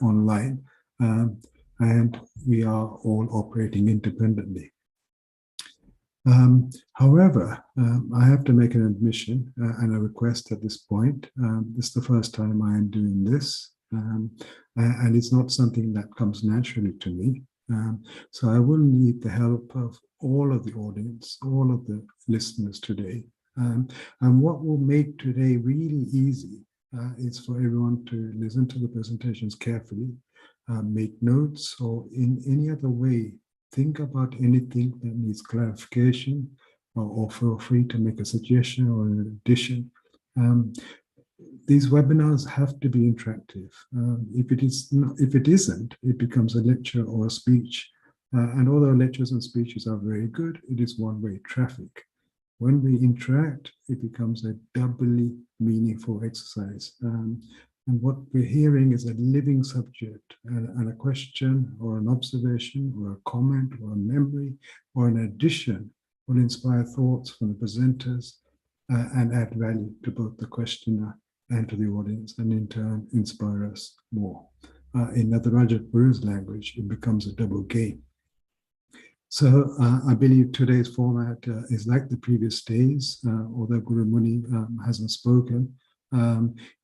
online, and we are all operating independently. However, I have to make an admission and a request at this point. This is the first time I am doing this, and it's not something that comes naturally to me. So I will need the help of all of the audience, all of the listeners today. And what will make today really easy is for everyone to listen to the presentations carefully, make notes, or in any other way, think about anything that needs clarification, or feel free to make a suggestion or an addition. These webinars have to be interactive. If it isn't, it becomes a lecture or a speech. And although lectures and speeches are very good, it is one-way traffic. When we interact, it becomes a doubly meaningful exercise. And what we're hearing is a living subject, and a question or an observation or a comment or a memory or an addition will inspire thoughts from the presenters and add value to both the questioner and to the audience, and in turn inspire us more. In Nataraja Guru's language, it becomes a double game. So I believe today's format is like the previous days, although Guru Muni hasn't spoken.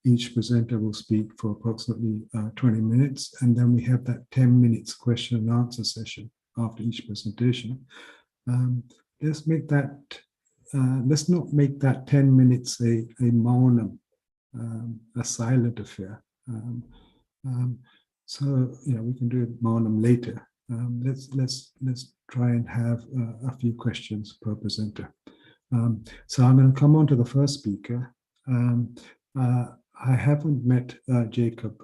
Each presenter will speak for approximately 20 minutes, and then we have that 10 minutes question and answer session after each presentation. Let's not make that 10 minutes a maunam, a silent affair. So we can do maunam later. Let's try and have a few questions per presenter. So I'm going to come on to the first speaker. I haven't met Jacob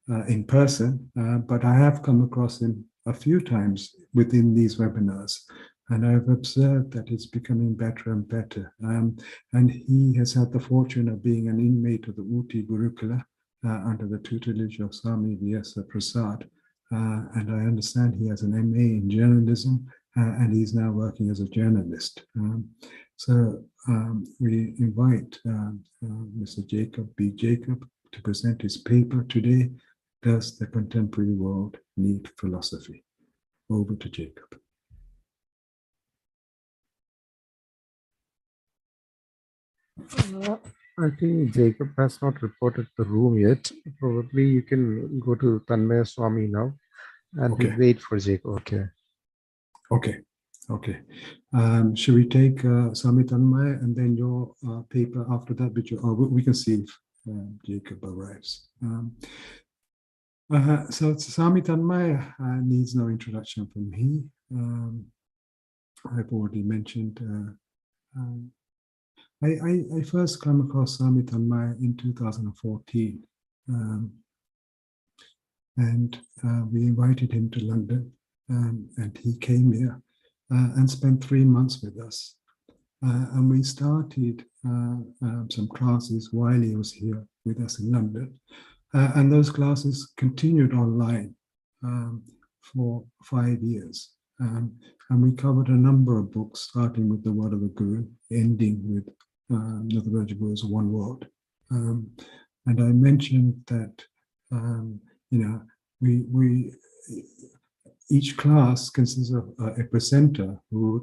in person, but I have come across him a few times within these webinars, and I've observed that it's becoming better and better. And he has had the fortune of being an inmate of the Uti Gurukula under the tutelage of Swami V.S. Prasad. And I understand he has an MA in journalism, and he's now working as a journalist. So we invite Mr. Jacob B. Jacob to present his paper today, Does the Contemporary World Need Philosophy? Over to Jacob. I think Jacob has not reported the room yet. Probably you can go to Tanmaya Swami now and Okay. wait for Jacob. Okay. Okay. Should we take Swami Tanmaya and then your paper after that? We can see if Jacob arrives. So Swami Tanmaya needs no introduction from me. I've already mentioned. I first came across Swami Tanmaya in 2014, and we invited him to London, and he came here and spent 3 months with us. And we started some classes while he was here with us in London. And those classes continued online for 5 years. And we covered a number of books, starting with the Word of the Guru, ending with Nataraja Guru's One World. And I mentioned that, each class consists of a presenter who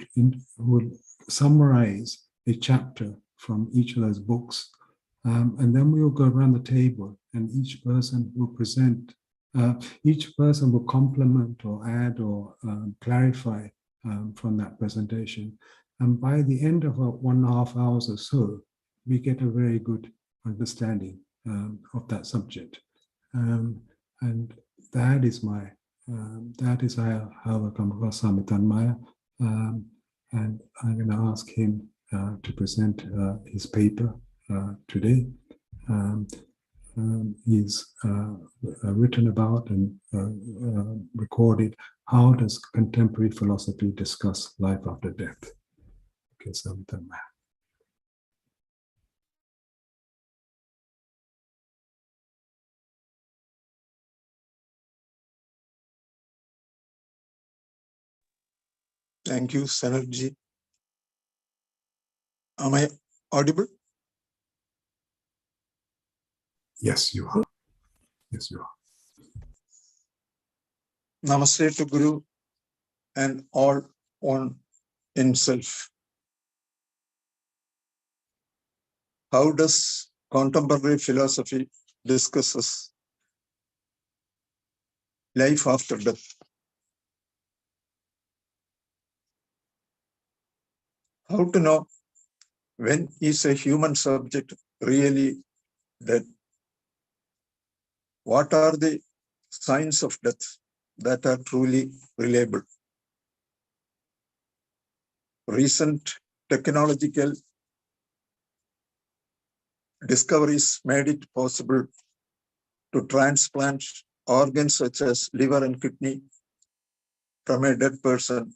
would summarize a chapter from each of those books. And then we will go around the table, and each person will present, each person will complement or add or clarify from that presentation. And by the end of 1.5 hours or so, we get a very good understanding of that subject. And that is how I come across Swami Tanmaya. And I'm going to ask him to present his paper today. He's written about and recorded How Does Contemporary Philosophy Discuss Life After Death? Okay, Swami Tanmaya. Thank you, Sanatji. Am I audible? Yes, you are. Yes, you are. Namaste to Guru and all one in self. How does contemporary philosophy discusses life after death? How to know when is a human subject really dead? What are the signs of death that are truly reliable? Recent technological discoveries made it possible to transplant organs such as liver and kidney from a dead person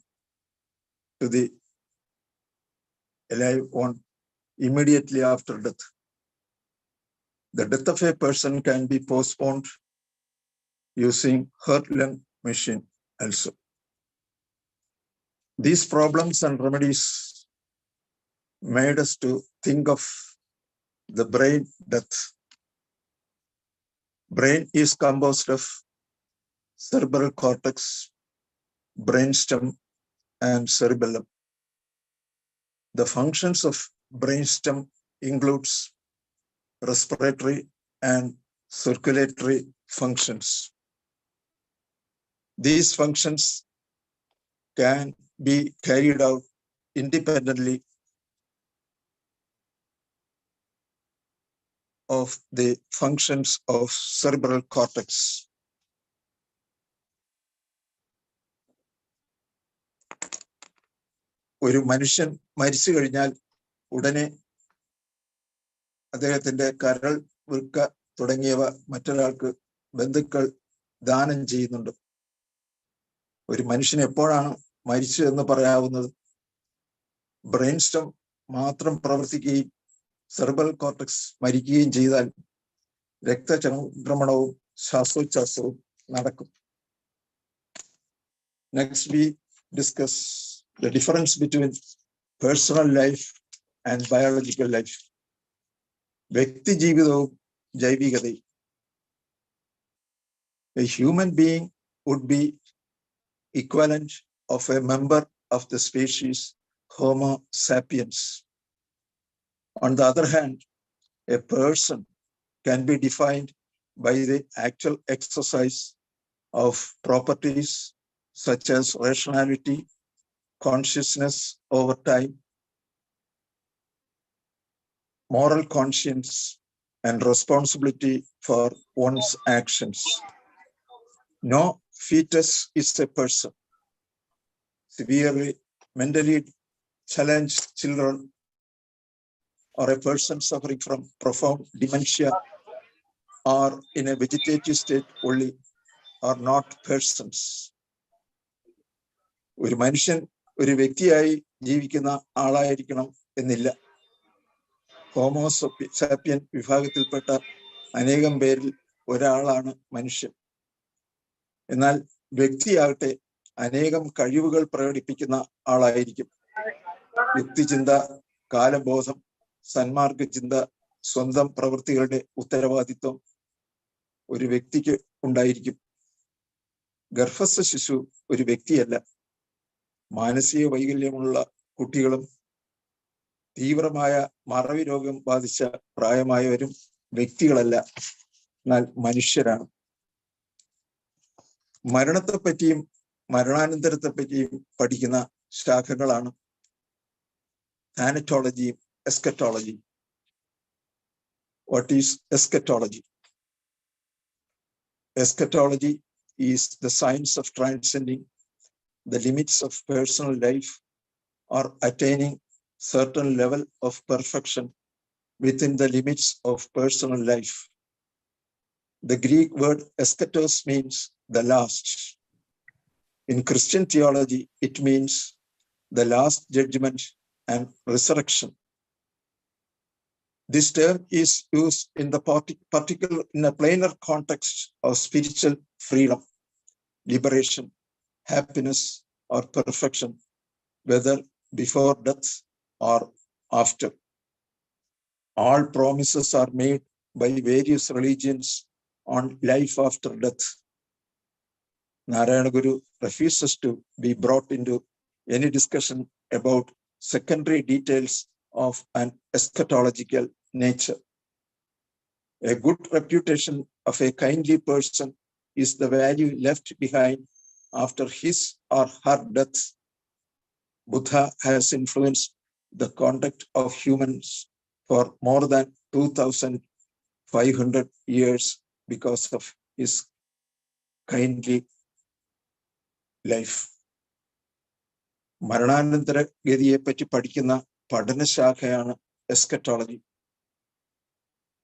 to the alive one immediately after death. The death of a person can be postponed using heart-lung machine also. These problems and remedies made us to think of the brain death. Brain is composed of cerebral cortex, brainstem, and cerebellum. The functions of brainstem includes respiratory and circulatory functions. These functions can be carried out independently of the functions of cerebral cortex. ഒരു മനുഷ്യൻ മരിച്ചു കഴിഞ്ഞാൽ ഉടനെ അദ്ദേഹത്തിന്റെ കരൾ, വൃക്ക തുടങ്ങിയവ മറ്റൊരാൾക്ക് ബന്ധുക്കൾ ദാനം ചെയ്യുന്നുണ്ട്. ഒരു മനുഷ്യൻ എപ്പോഴാണ് മരിച്ചു എന്ന് പറയാവുന്നത്? ബ്രെയിൻ സ്റ്റം മാത്രം പ്രവർത്തിക്കുകയും സെറിബ്രൽ കോർട്ടക്സ് മരിക്കുകയും ചെയ്താൽ രക്തചംക്രമണവും ശ്വാസോച്ഛ്വാസവും നടക്കും. Next we discuss the difference between personal life and biological life. വ്യക്തി ജീവിതവും ജൈവികതയും. A human being would be equivalent of a member of the species Homo sapiens. On the other hand, a person can be defined by the actual exercise of properties such as rationality, consciousness over time, moral conscience, and responsibility for one's actions. No fetus is a person. Severely mentally challenged children or a person suffering from profound dementia or in a vegetative state only are not persons. ഒരു മനുഷ്യൻ ഒരു വ്യക്തിയായി ജീവിക്കുന്ന ആളായിരിക്കണം എന്നില്ല. Homo sapien വിഭാഗത്തിൽപ്പെട്ട അനേകം പേരിൽ ഒരാളാണ് മനുഷ്യൻ. എന്നാൽ വ്യക്തിയാകട്ടെ അനേകം കഴിവുകൾ പ്രകടിപ്പിക്കുന്ന ആളായിരിക്കും. യുക്തിചിന്ത, കാലബോധം, സന്മാർഗ ചിന്ത, സ്വന്തം പ്രവൃത്തികളുടെ ഉത്തരവാദിത്വം ഒരു വ്യക്തിക്ക് ഉണ്ടായിരിക്കും. ഗർഭസ്ഥ ശിശു ഒരു വ്യക്തിയല്ല. മാനസിക വൈകല്യമുള്ള കുട്ടികളും തീവ്രമായ മറവി രോഗം ബാധിച്ച പ്രായമായവരും വ്യക്തികളല്ല, എന്നാൽ മനുഷ്യരാണ്. മരണത്തെപ്പറ്റിയും മരണാനന്തരത്തെപ്പറ്റിയും പഠിക്കുന്ന ശാഖകളാണ് thanatology, eschatology. What is eschatology? Eschatology is the science of transcending the limits of personal life or attaining certain level of perfection within the limits of personal life. The Greek word eschatos means the last. In Christian theology, it means the last judgment and resurrection. This term is used in the particular in a plainer context of spiritual freedom, liberation, happiness, or perfection, whether before death or after. All promises are made by various religions on life after death. Narayana Guru refuses to be brought into any discussion about secondary details of an eschatological nature. A good reputation of a kindly person is the value left behind after his or her death. Buddha has influenced the conduct of humans for more than 2,500 years because of his kindly life. മരണാനന്തര ഗതിയെ പറ്റി പഠിക്കുന്ന പഠനശാഖയാണ് eschatology.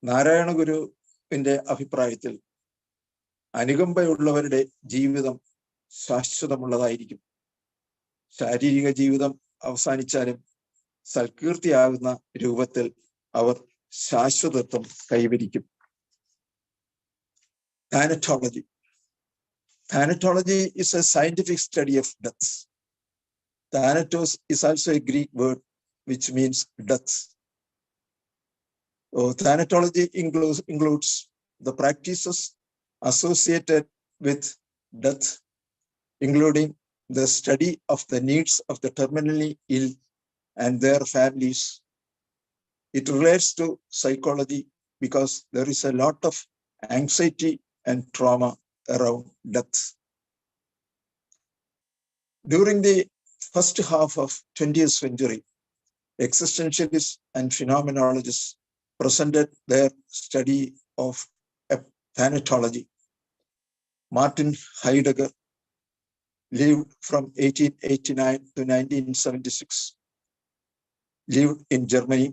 Narayana ഗുരുവിന്റെ അഭിപ്രായത്തിൽ അനുകമ്പയുള്ളവരുടെ ജീവിതം ശാശ്വതമുള്ളതായിരിക്കും. ശാരീരിക ജീവിതം അവസാനിച്ചാലും സൽകീർത്തിയാകുന്ന രൂപത്തിൽ അവർ ശാശ്വതത്വം കൈവരിക്കും. Thanatology. Thanatology is a scientific study of death. Thanatos is also a Greek word which means death. Thanatology includes the practices associated with death, including the study of the needs of the terminally ill and their families. It relates to psychology because there is a lot of anxiety and trauma around death. During the first half of 20th century, existentialists and phenomenologists presented their study of thanatology. Martin Heidegger lived from 1889 to 1976, lived in Germany,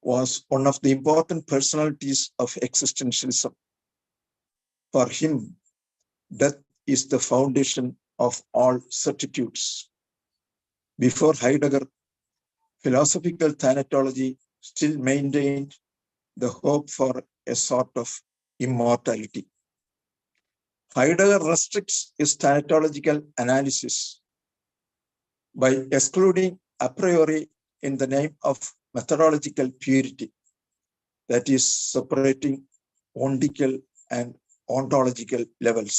was one of the important personalities of existentialism. For him, death is the foundation of all certitudes. Before Heidegger, philosophical thanatology still maintained the hope for a sort of immortality. Heidegger restricts his thanatological analysis by excluding a priori in the name of methodological purity, that is, separating ontical and ontological levels.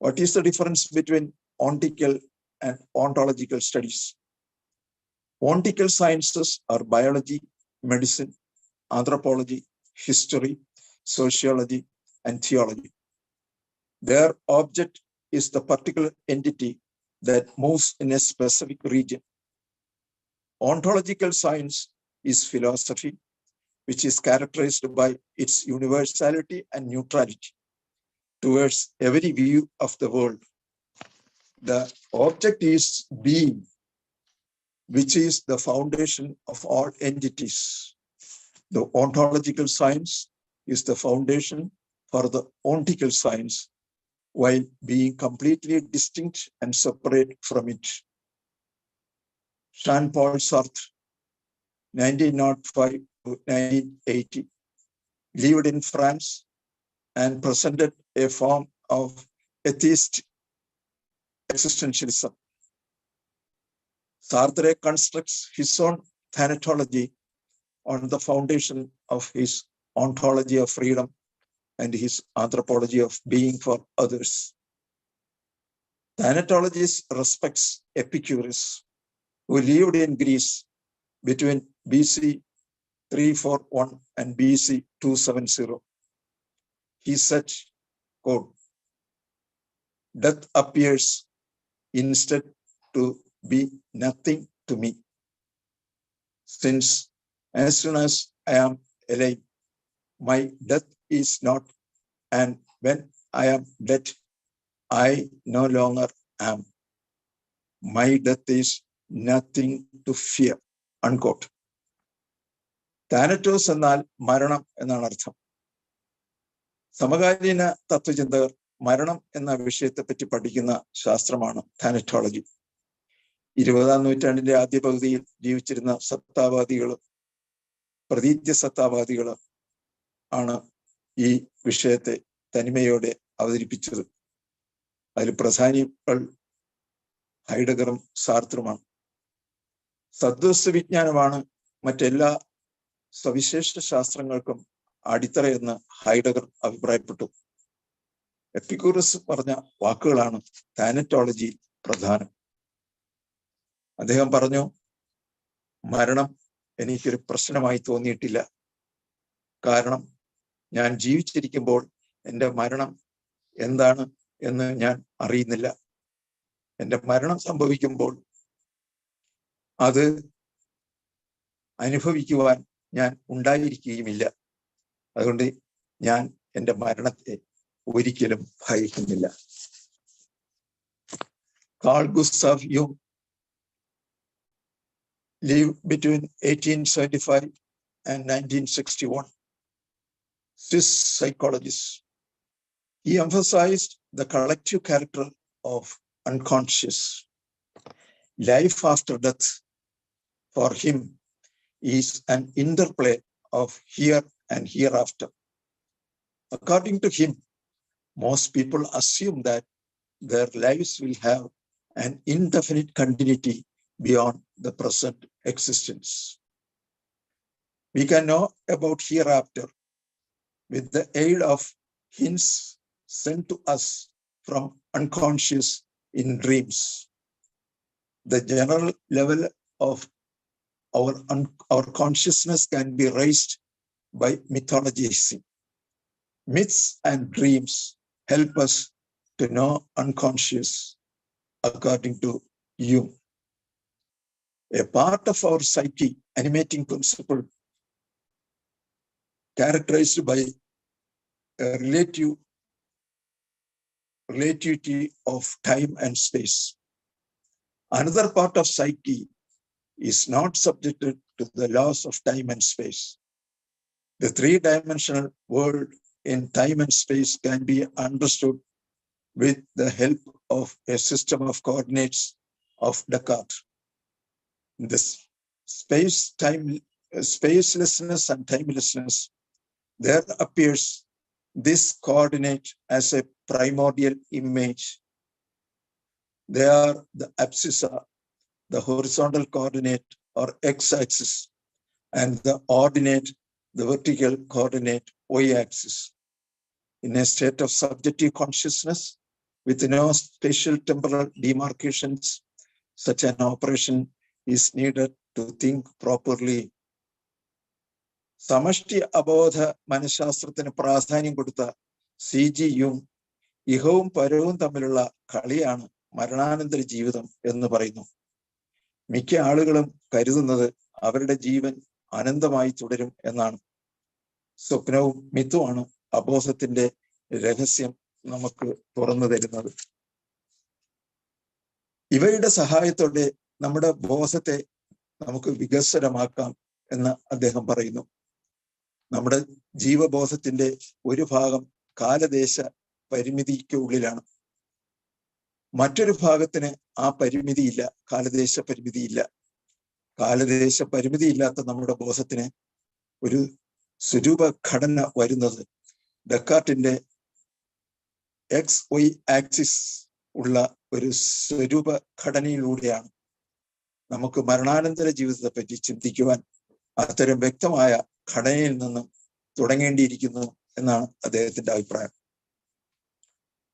What is the difference between ontical and ontological studies? Ontical sciences are biology, medicine, anthropology, history, sociology, and theology. Their object is the particular entity that moves in a specific region. Ontological science is philosophy, which is characterized by its universality and neutrality towards every view of the world. The object is being, which is the foundation of all entities. The ontological science is the foundation for the ontical science, while being completely distinct and separate from it. Jean-Paul Sartre, 1905 to 1980, lived in France and presented a form of atheist existentialism. Sartre constructs his own thanatology on the foundation of his ontology of freedom and his anthropology of being for others. Thanatology respects Epicurus, who lived in Greece between BC 341 and BC 270. He said, quote, "Death appears instead to be nothing to me, since as soon as I am alive, my death is not, and when I am dead, I no longer am. My death is nothing to fear," unquote. Thanatos എന്നാൽ മരണം എന്നാണ് അർത്ഥം. സമകാലീന തത്വചിന്തകർ മരണം എന്ന വിഷയത്തെ പറ്റി പഠിക്കുന്ന ശാസ്ത്രമാണ് താനറ്റോളജി. 20ാം നൂറ്റാണ്ടിന്റെ ആദ്യ പകുതിയിൽ ജീവിച്ചിരുന്ന സത്താവാദികളും പ്രതീത്യ സത്താവാദികളും ആണ് ഈ വിഷയത്തെ തനിമയോടെ അവതരിപ്പിച്ചത്. അതിൽ പ്രധാനികൾ ഹൈഡഗറും സാർത്തറുമാണ്. സദ്വസ്തു വിജ്ഞാനമാണ് മറ്റെല്ലാ സവിശേഷ ശാസ്ത്രങ്ങൾക്കും അടിത്തറയെന്ന് ഹൈഡഗർ അഭിപ്രായപ്പെട്ടു. എപ്പിക്യൂറസ് പറഞ്ഞ വാക്കുകളാണ് താനറ്റോളജിയിൽ പ്രധാനം. അദ്ദേഹം പറഞ്ഞു, മരണം എനിക്കൊരു പ്രശ്നമായി തോന്നിയിട്ടില്ല. കാരണം ഞാൻ ജീവിച്ചിരിക്കുമ്പോൾ എൻ്റെ മരണം എന്താണ് എന്ന് ഞാൻ അറിയുന്നില്ല. എൻ്റെ മരണം സംഭവിക്കുമ്പോൾ അത് അനുഭവിക്കുവാൻ ഞാൻ ഉണ്ടായിരിക്കുകയുമില്ല. അതുകൊണ്ട് ഞാൻ എൻ്റെ മരണത്തെ ഒരിക്കലും ഭയക്കുന്നില്ല. കാൾ ഗുസ്താവ് യുങ് lived between 1875 and 1961. Swiss psychologist. He emphasized the collective character of unconscious. Life after death for him is an interplay of here and hereafter. According to him, most people assume that their lives will have an indefinite continuity beyond the present existence. We can know about hereafter with the aid of hints sent to us from unconscious in dreams. The general level of our consciousness can be raised by mythologizing. Myths and dreams help us to know unconscious, according to Jung. A part of our psyche animating principle characterized by a relativity of time and space. Another part of psyche is not subjected to the laws of time and space. The three-dimensional world in time and space can be understood with the help of a system of coordinates of Descartes. This spacelessness and timelessness, there appears this coordinate as a primordial image. They are the abscissa, the horizontal coordinate or x-axis, and the ordinate, the vertical coordinate y-axis. In a state of subjective consciousness with no spatial temporal demarcations, such an operation is needed to think properly. സമഷ്ടി അബോധ മനഃശാസ്ത്രത്തിന് പ്രാധാന്യം കൊടുത്ത CG യുങ് ഇഹവും പരവും തമ്മിലുള്ള കളിയാണ് മരണാനന്തര ജീവിതം എന്ന് പറയുന്നു. മിക്ക ആളുകളും കരുതുന്നത് അവരുടെ ജീവൻ അനന്തമായി തുടരും എന്നാണ്. സ്വപ്നവും മിത്തുമാണ് അബോധത്തിന്റെ രഹസ്യം നമുക്ക് തുറന്നു തരുന്നത്. ഇവയുടെ സഹായത്തോടെ നമ്മുടെ ബോധത്തെ നമുക്ക് വികസ്വരമാക്കാം എന്ന് അദ്ദേഹം പറയുന്നു. നമ്മുടെ ജീവബോധത്തിന്റെ ഒരു ഭാഗം കാലദേശ പരിമിതിക്കുള്ളിലാണ്. മറ്റൊരു ഭാഗത്തിന് ആ പരിമിതിയില്ല, കാലദേശ പരിമിതിയില്ല. കാലദേശ പരിമിതിയില്ലാത്ത നമ്മുടെ ബോധത്തിന് ഒരു സ്വരൂപ ഘടന വരുന്നത് ഡെക്കാർട്ടിന്റെ XY ആക്സിസ് ഉള്ള ഒരു സ്വരൂപ ഘടനയിലൂടെയാണ്. നമുക്ക് മരണാനന്തര ജീവിതത്തെ പറ്റി ചിന്തിക്കുവാൻ അത്തരം വ്യക്തമായ ഘടനയിൽ നിന്ന് തുടങ്ങേണ്ടിയിരിക്കുന്നു എന്നാണ് അദ്ദേഹത്തിന്റെ അഭിപ്രായം.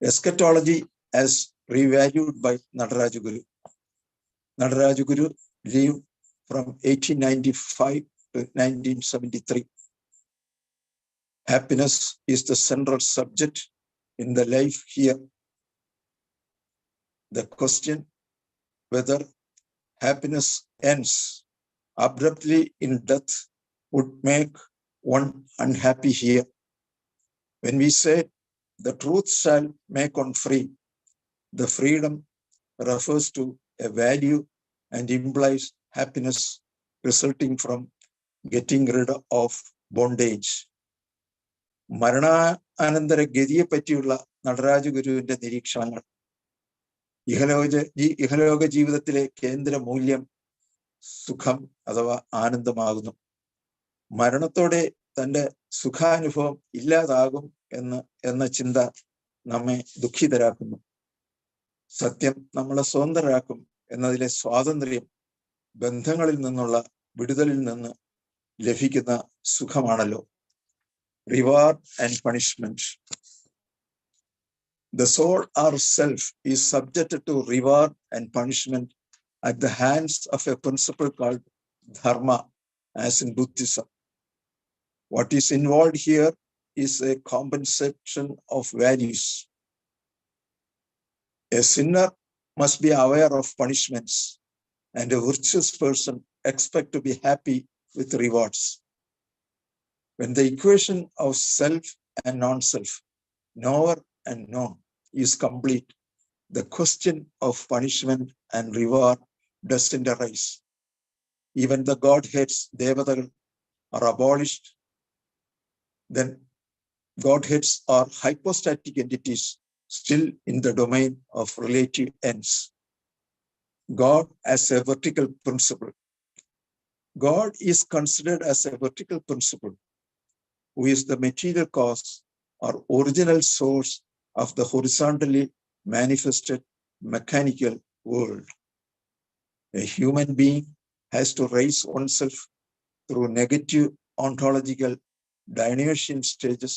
Eschatology as revalued by Nadaraj Guru. Nadaraj Guru lived from 1895 to 1973. Happiness is the central subject in the life here. The question whether happiness ends abruptly in death would make one unhappy here. When we say the truth shall make one free, the freedom refers to a value and implies happiness resulting from getting rid of bondage. മരണാനന്തര ഗതിയെ പറ്റിയുള്ള നടരാജ ഗുരുവിന്റെ നിരീക്ഷണങ്ങൾ. ഇഹലോക ജീവിതത്തിലെ കേന്ദ്ര മൂല്യം സുഖം അഥവാ ആനന്ദമാകുന്നു. മരണത്തോടെ തന്റെ സുഖാനുഭവം ഇല്ലാതാകും എന്ന ചിന്ത നമ്മെ ദുഃഖിതരാക്കുന്നു. സത്യം നമ്മളെ സ്വതന്ത്രരാക്കും എന്നതിലെ സ്വാതന്ത്ര്യം ബന്ധങ്ങളിൽ നിന്നുള്ള വിടുതലിൽ നിന്ന് ലഭിക്കുന്ന സുഖമാണല്ലോ. Reward and punishment. The soul or self is subjected to reward and punishment at the hands of a principle called dharma, as in Buddhism. What is involved here is a compensation of values. A sinner must be aware of punishments, and a virtuous person expects to be happy with rewards. When the equation of self and non-self, knower and known, is complete, the question of punishment and reward doesn't arise. Even the Godheads, Devadagal, are abolished. Then Godheads are hypostatic entities still in the domain of relative ends. God as a vertical principle. God is considered as a vertical principle who is the material cause or original source of the horizontally manifested mechanical world. A human being has to raise oneself through negative ontological Dionysian stages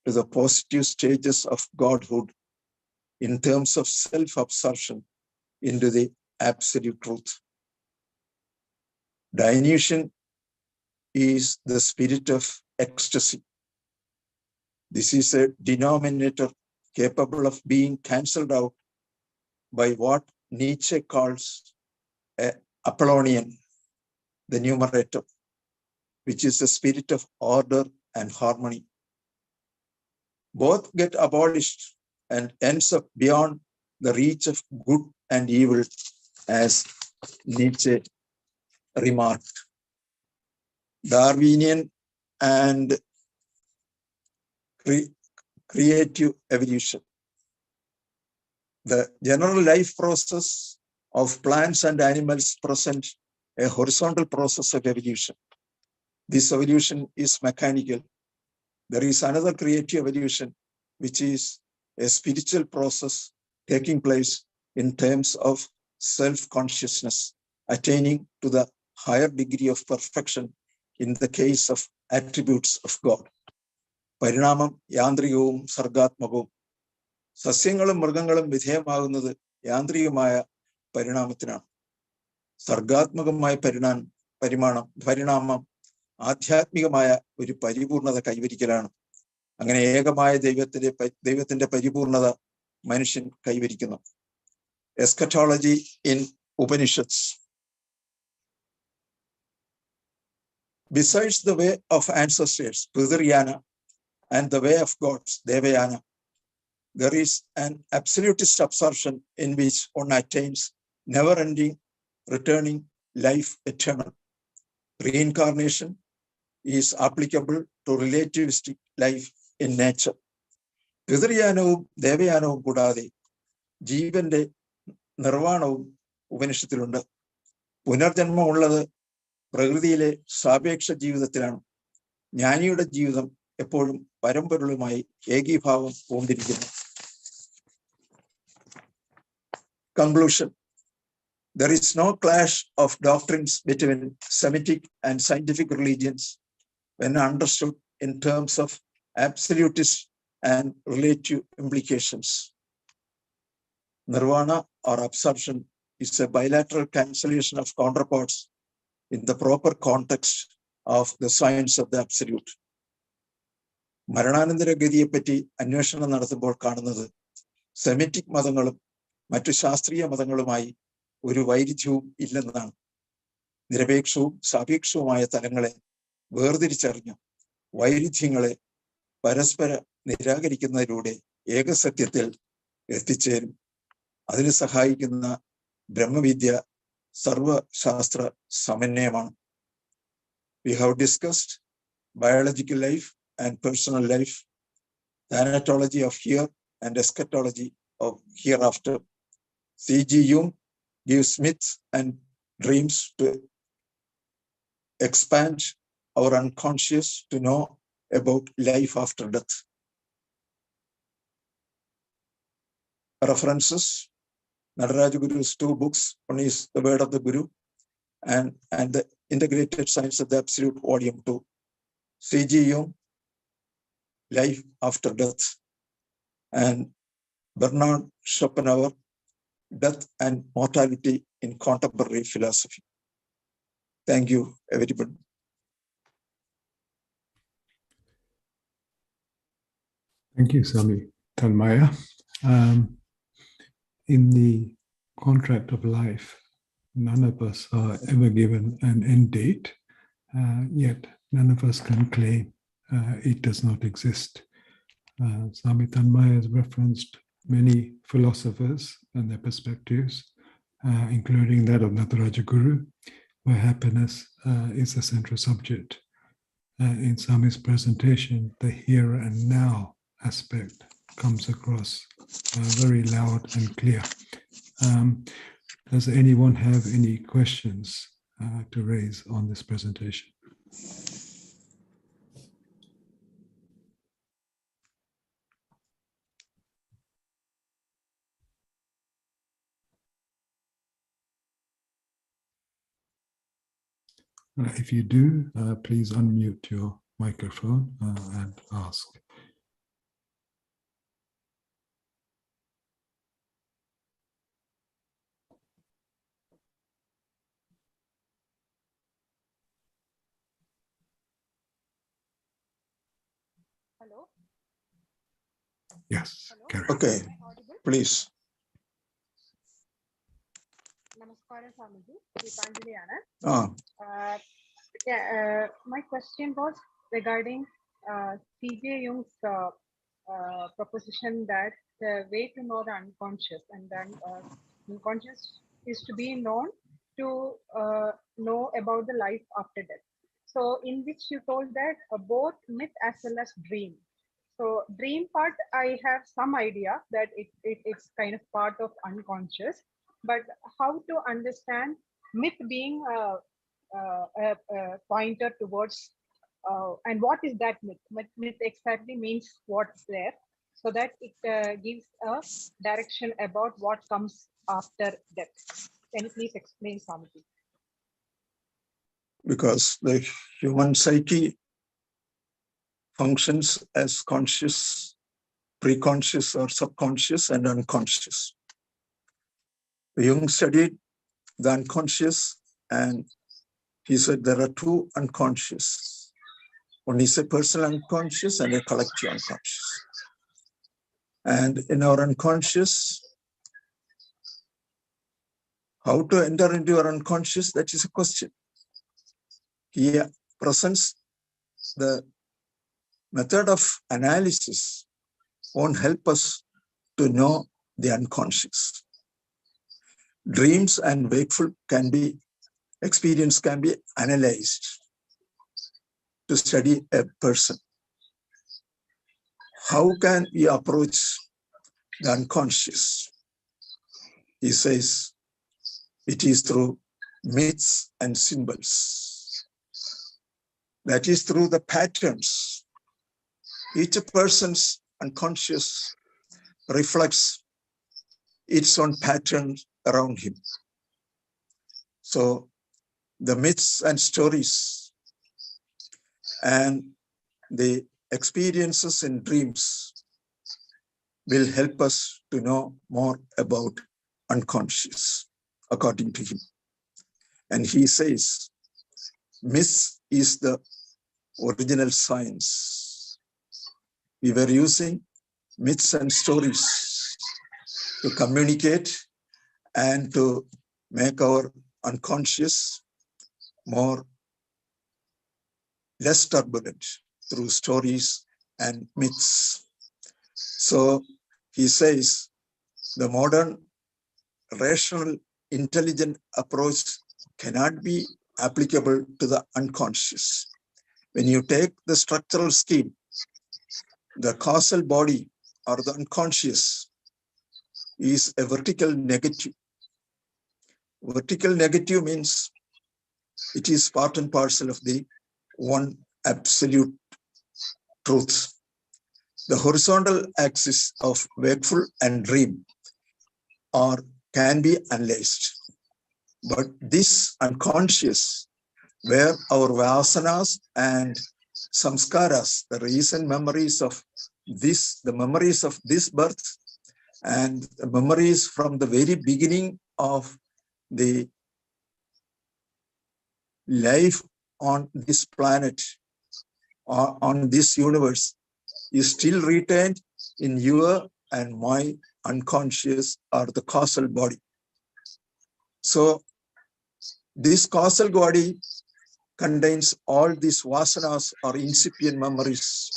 to the positive stages of Godhood in terms of self-absorption into the absolute truth. Dionysian is the spirit of ecstasy. This is a denominator capable of being cancelled out by what Nietzsche calls a Apollonian, the numerator, which is the spirit of order and harmony. Both get abolished and ends up beyond the reach of good and evil, as Nietzsche remarked. Darwinian and creative evolution. The general life process of plants and animals present a horizontal process of evolution. This evolution is mechanical. There is another creative evolution, which is a spiritual process taking place in terms of self-consciousness, attaining to the higher degree of perfection in the case of attributes of God. പരിണാമം യാന്ത്രികവും സർഗാത്മകവും. സസ്യങ്ങളും മൃഗങ്ങളും വിധേയമാകുന്നത് യാന്ത്രികമായ പരിണാമത്തിനാണ്. സർഗാത്മകമായ പരിണാമം ആധ്യാത്മികമായ ഒരു പരിപൂർണത കൈവരിക്കലാണ്. അങ്ങനെ ഏകമായ ദൈവത്തിന്റെ പരിപൂർണത മനുഷ്യൻ കൈവരിക്കുന്നു. Eschatology in Upanishads. Besides the way of ancestors, Pitriyana, and the way of gods, Devayana, there is an absolutist absorption in which one attains never-ending, returning life eternal. Reincarnation is applicable to relativistic life in nature. Pitriyanavum Devayanavum കൂടാതെ ജീവന്റെ നിർവ്വാണവും ഉപനിഷത്തിലുണ്ട്. പുനർജന്മമുള്ളത് പ്രകൃതിയിലെ സാപേക്ഷ ജീവിതത്തിലാണ്. ജ്ഞാനിയുടെ ജീവിതം എപ്പോഴും പരമ്പരകളുമായി ഏകീഭാവം പൂണ്ടിരിക്കുന്നു. Conclusion. There is no clash of doctrines between Semitic and scientific religions when understood in terms of absolutist and relative implications. Nirvana or absorption is a bilateral cancellation of counterparts in the proper context of the science of the absolute. മരണാനന്തര ഗതിയെപ്പറ്റി അന്വേഷണം നടത്തുമ്പോൾ കാണുന്നത് Semitic മതങ്ങളും മറ്റു ശാസ്ത്രീയ മതങ്ങളുമായി ഒരു വൈരുദ്ധ്യവും ഇല്ലെന്നാണ്. നിരപേക്ഷവും സാപേക്ഷവുമായ തലങ്ങളെ വേർതിരിച്ചറിഞ്ഞ് വൈരുദ്ധ്യങ്ങളെ പരസ്പര നിരാകരിക്കുന്നതിലൂടെ ഏകസത്യത്തിൽ എത്തിച്ചേരും. അതിന് സഹായിക്കുന്ന ബ്രഹ്മവിദ്യ സർവശാസ്ത്ര സമന്വയമാണ്. We have discussed biological life and personal life, the anatology of here and eschatology of hereafter. C.G. Jung gives myths and dreams to expand our unconscious to know about life after death. References: Nadaraj Guru's 2 books. One is The Word of the Guru and the Integrated Science of the Absolute, Volume 2. C.G. Jung, Life After Death, and Bernard Schopenhauer, Death and Mortality in Contemporary Philosophy. Thank you, everybody. Thank you, Swami Tanmaya. In the contract of life, none of us are ever given an end date, yet none of us can claim it does not exist. Swami Tanmaya has referenced many philosophers and their perspectives, including that of Nataraja Guru, where happiness is the central subject. In Swami's presentation, the here and now aspect comes across very loud and clear. Does anyone have any questions to raise on this presentation? If you do, please unmute your microphone and ask. Hello? Yes. Hello? Okay, Am I audible? please. Namaskaram, Swamiji. Deepanjali Anand. Ah, My question was regarding C.J. Jung's proposition that the way to know the unconscious, and then unconscious is to be known to know about the life after death. So in which you told that both myth as well as dream. So dream part, I have some idea that it's kind of part of unconscious, but how to understand myth being a pointer towards, and what is that myth? Myth exactly means what's there, so that it gives a direction about what comes after death. Can you please explain something? because the human psyche functions as conscious, preconscious or subconscious, and unconscious. Jung studied the unconscious, and he said there are two unconscious. One is a personal unconscious and a collective unconscious. And in our unconscious, how to enter into our unconscious, that is a question. He presents the method of analysis won't help us to know the unconscious. Dreams and wakeful experience can be analyzed to study a person. How can we approach the unconscious? He says it is through myths and symbols. That is through the patterns. Each person's unconscious reflects its own pattern around him. So the myths and stories and the experiences in dreams will help us to know more about unconscious, according to him. And he says, myth is the original science. We were using myths and stories to communicate and to make our unconscious less turbulent through stories and myths. So he says the modern rational intelligent approach cannot be applicable to the unconscious. When you take the structural scheme, the causal body or the unconscious is a vertical negative. Vertical negative means it is part and parcel of the one absolute truth. The horizontal axis of wakeful and dream can be analyzed. But this unconscious, where our vasanas and samskaras, the recent memories of this, the memories of this birth, and the memories from the very beginning of the life on this planet or on this universe, is still retained in your and my unconscious or the causal body. So this causal body contains all these vasanas or incipient memories.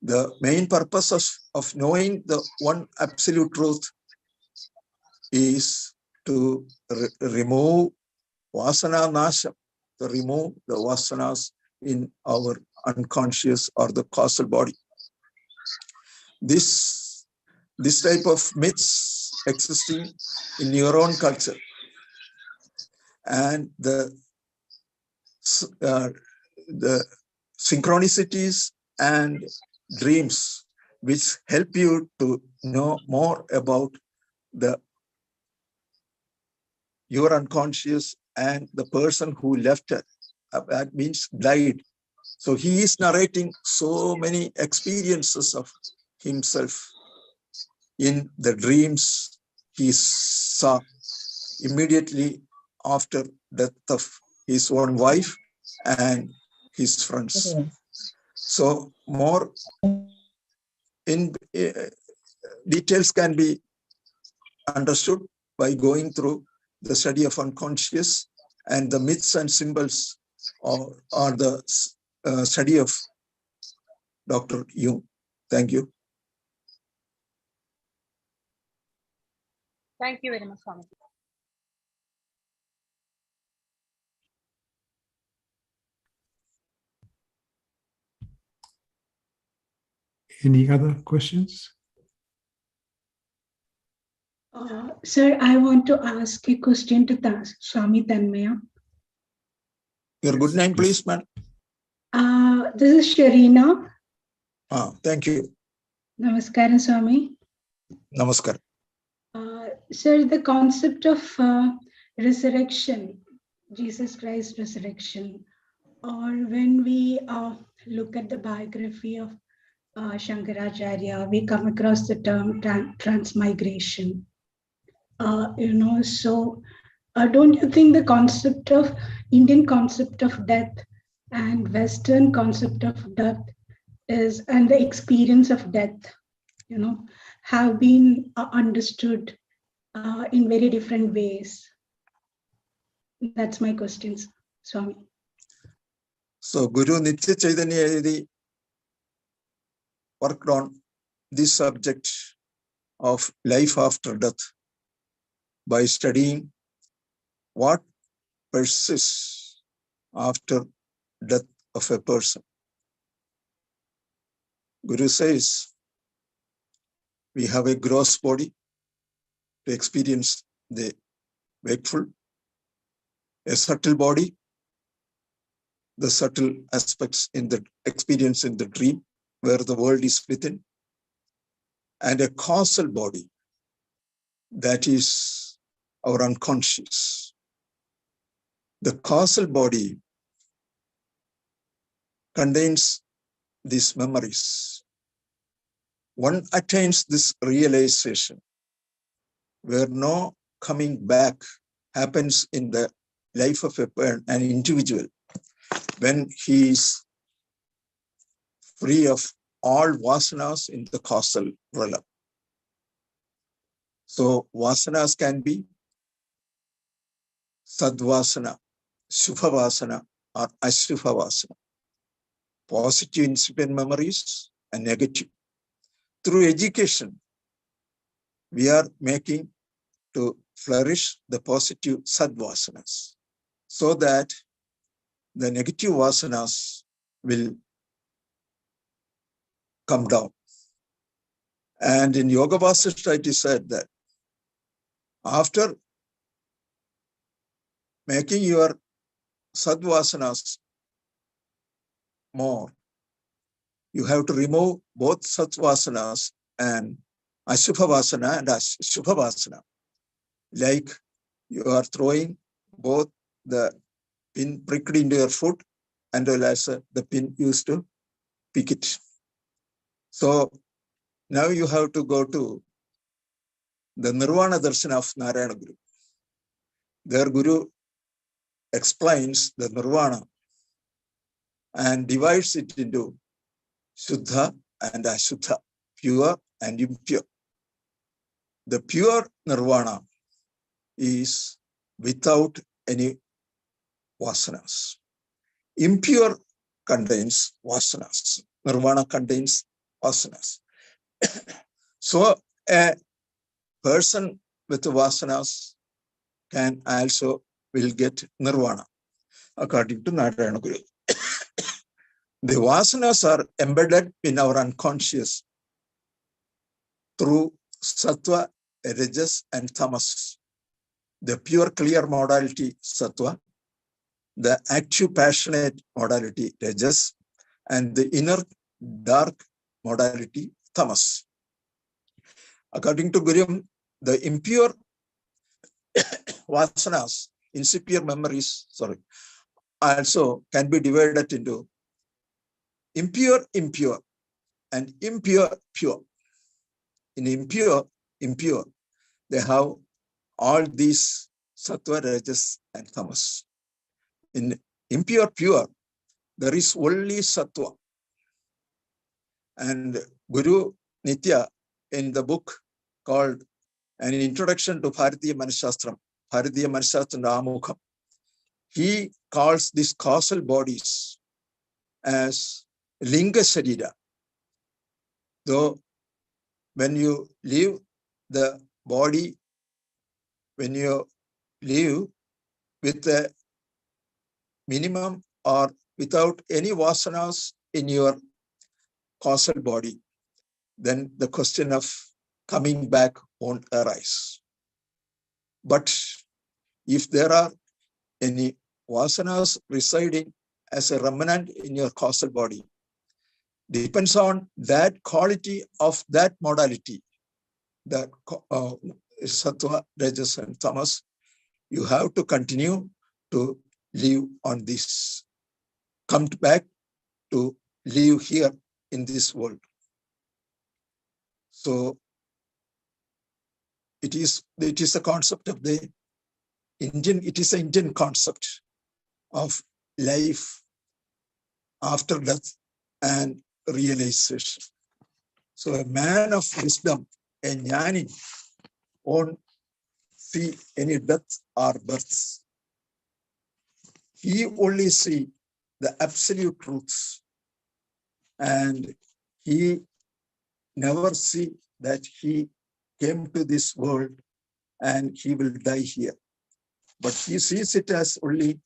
The main purpose of knowing the one absolute truth is to remove vasana nasha, to remove the vasanas in our unconscious or the causal body. This type of myths existing in your own culture, and the synchronicities and dreams which help you to know more about your unconscious and the person who left it. That means died. So he is narrating so many experiences of himself in the dreams he saw immediately after death of his own wife and his friends. So more in details can be understood by going through the study of unconscious, and the myths and symbols are the study of Dr. Jung. Thank you. Thank you very much, Swami. Any other questions? Sir, I want to ask a question to Swami Tanmaya. Your good name, please, ma'am. This is Sharina. Thank you. Namaskaram, Swami. Namaskar. Sir, the concept of resurrection, Jesus Christ resurrection, or when we look at the biography of Shankaracharya, we come across the term transmigration. So don't you think the concept of Indian concept of death and Western concept of death is, and the experience of death, have been understood in very different ways? That's my questions, Swami. So Guru Nitya Chaitanya worked on this subject of life after death by studying what persists after death of a person. Guru says we have a gross body to experience the wakeful, a subtle body, the subtle aspects in the experience in the dream, where the world is within, and a causal body, that is our unconscious. The causal body contains these memories. One attains this realization where no coming back happens in the life of an individual when he is free of all vasanas in the causal realm. So vasanas can be sadvasana, shubhavasana, or ashubhavasana, positive incipient memories and negative. Through education, we are making to flourish the positive sadvasanas, so that the negative vasanas will come down. And in Yoga Vasishtha, it is said that after making your sadvasanas more, you have to remove both sadvasanas and ashubhavasana and ashubhavasana. Like you are throwing both the pin pricked into your foot and well as the pin used to pick it. So now you have to go to the Nirvana Darsana of Narayana Guru. Their Guru explains the Nirvana and divides it into Shuddha and Ashuddha, pure and impure. The pure Nirvana is without any vasanas. Impure contains vasanas. Nirvana contains vasanas. So a person with vasanas can also will get Nirvana, according to Narayana Guru. The vasanas are embedded in our unconscious through sattva, rajas, and tamas. The pure, clear modality, sattva, the active, passionate modality, rajas, and the inner, dark modality, tamas. According to Guru, the impure vasanas, insipid memories, also can be divided into impure, impure, and impure, pure. In impure, they have all these sattva, rajas, and tamas. In impure, pure, there is only sattva. And Guru Nitya, in the book called An Introduction to Bharatiya Manashastram, Bharatiya Manashastram Amukham, he calls these causal bodies as Linga Sarira. Though when you leave the body, when you live with a minimum or without any vasanas in your causal body, then the question of coming back won't arise. But if there are any vasanas residing as a remnant in your causal body, depends on that quality of that modality, that sattva, rajas, and tamas, you have to continue to live on this, come back to live here in this world. So it is a concept of the Indian, it is an Indian concept of life after death and realization. So a man of wisdom, a jnani, won't see any death or birth. He only see the absolute truths, and he never see that he came to this world and he will die here. But he sees it as only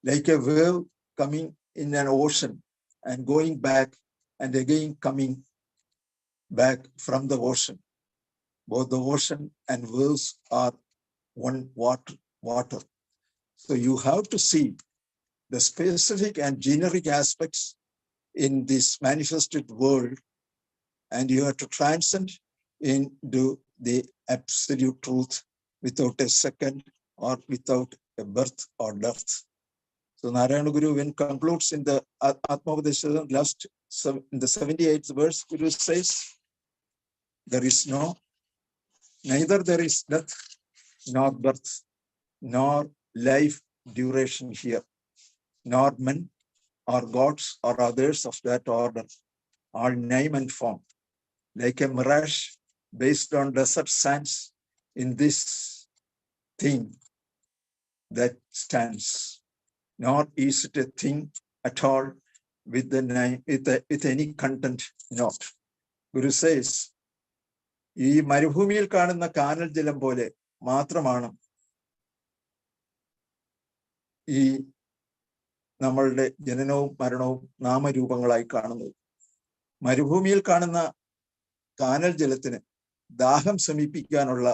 like a wave coming in an ocean and going back and again coming back from the ocean. Both the ocean and waves are one water. So you have to see the specific and generic aspects in this manifested world, and you have to transcend into the absolute truth without a second or without a birth or death. So Narayana Guru, when concludes in the Atma-upadesha, last in the 78th verse, Guru says, neither there is death, nor birth, nor life duration here, nor men or gods or others of that order, all name and form, like a mirage based on desert sands in this thing that stands, nor is it a thing at all with the name, with any content not. Guru says, ഈ മരുഭൂമിയിൽ കാണുന്ന കാനൽ ജലം പോലെ മാത്രമാണ് ഈ നമ്മളുടെ ജനനവും മരണവും നാമരൂപങ്ങളായി കാണുന്നത്. മരുഭൂമിയിൽ കാണുന്ന കാനൽ ജലത്തിന് ദാഹം ശമിപ്പിക്കാനുള്ള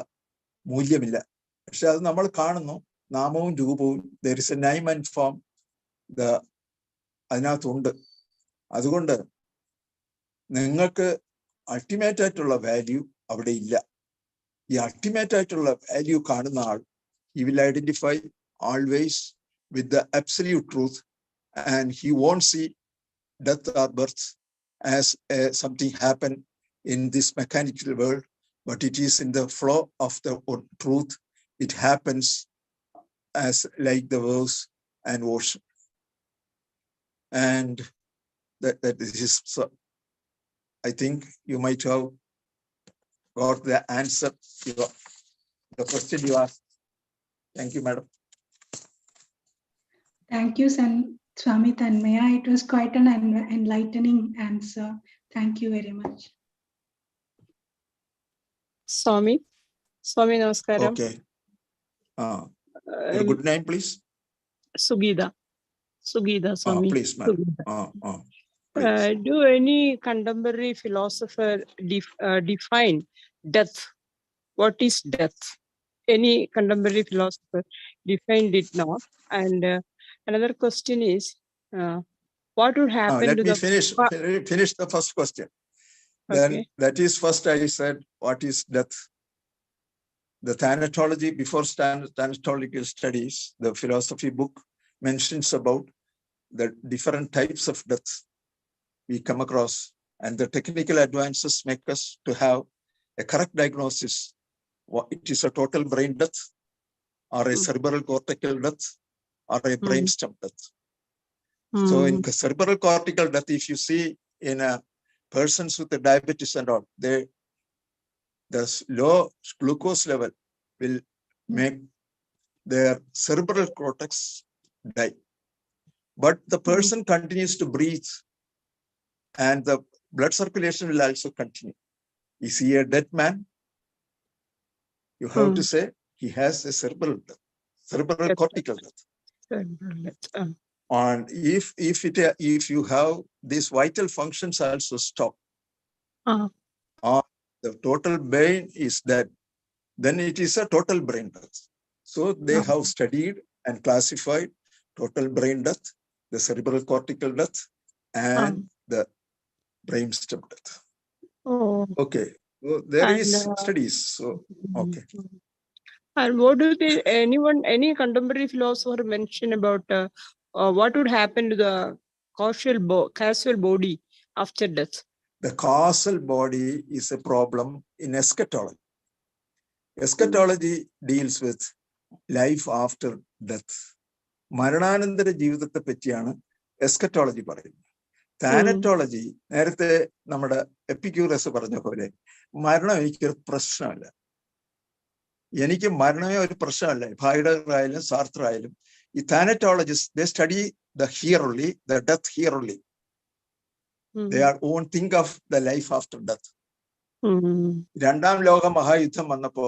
മൂല്യമില്ല. പക്ഷെ അത് നമ്മൾ കാണുന്നു, നാമവും രൂപവും, there is a name and form, അതിനകത്തുണ്ട്. അതുകൊണ്ട് നിങ്ങൾക്ക് അൾട്ടിമേറ്റ് ആയിട്ടുള്ള വാല്യൂ അവിടെ ഇല്ല. ഈ അൾട്ടിമേറ്റ് ആയിട്ടുള്ള വാല്യൂ കാണുന്ന ആൾ he will identify always with the absolute truth, and he won't see death or birth as something happen in this mechanical world, but it is in the flow of the truth. It happens as like the waves and ocean. And that is, so I think you might have got the answer to the question you asked. Thank you, madam. Thank you, Swami Tanmaya. It was quite an enlightening answer. Thank you very much. Swami Namaskaram. Okay. Your good name, please. Sugida Swami. Please, madam. Please. Do any contemporary philosopher define death? What is death? Any contemporary philosopher defined it not. And another question is, what would happen Let to me the finish the first question. Okay. Then that is first I said, what is death? The thanatology, before thanatological studies, the philosophy book mentions about the different types of death we come across, and the technical advances make us to have a correct diagnosis. It is a total brain death, or a cerebral cortical death, or a brainstem death. So in cerebral cortical death, if you see in persons with the diabetes and all, the low glucose level will make their cerebral cortex die. But the person continues to breathe, and the blood circulation will also continue. Is he a dead man? You have to say he has a cerebral cortical death. And if you have these vital functions also stop, the total brain is dead, then it is a total brain death. So they have studied and classified total brain death, the cerebral cortical death, and the brainstem death. Okay, so there is studies. So okay. And what do any contemporary philosopher mention about what would happen to the causal body after death? The causal body is a problem in eschatology. Eschatology deals with life after death. മരണാനന്തര ജീവിതത്തെ പറ്റിയാണ് eschatology പറയുന്നത്. താനറ്റോളജി നേരത്തെ നമ്മുടെ Epicurus പറഞ്ഞ പോലെ മരണം എനിക്കൊരു പ്രശ്നമല്ല. എനിക്ക് മരണമേ ഒരു പ്രശ്നമല്ല. ഹൈഡഗർ ആയാലും സാർത്ര ആയാലും ഈ താനറ്റോളജിസ്റ്റ് they study the here only, the death here only. They won't think of the life after death. രണ്ടാം ലോക മഹായുദ്ധം വന്നപ്പോ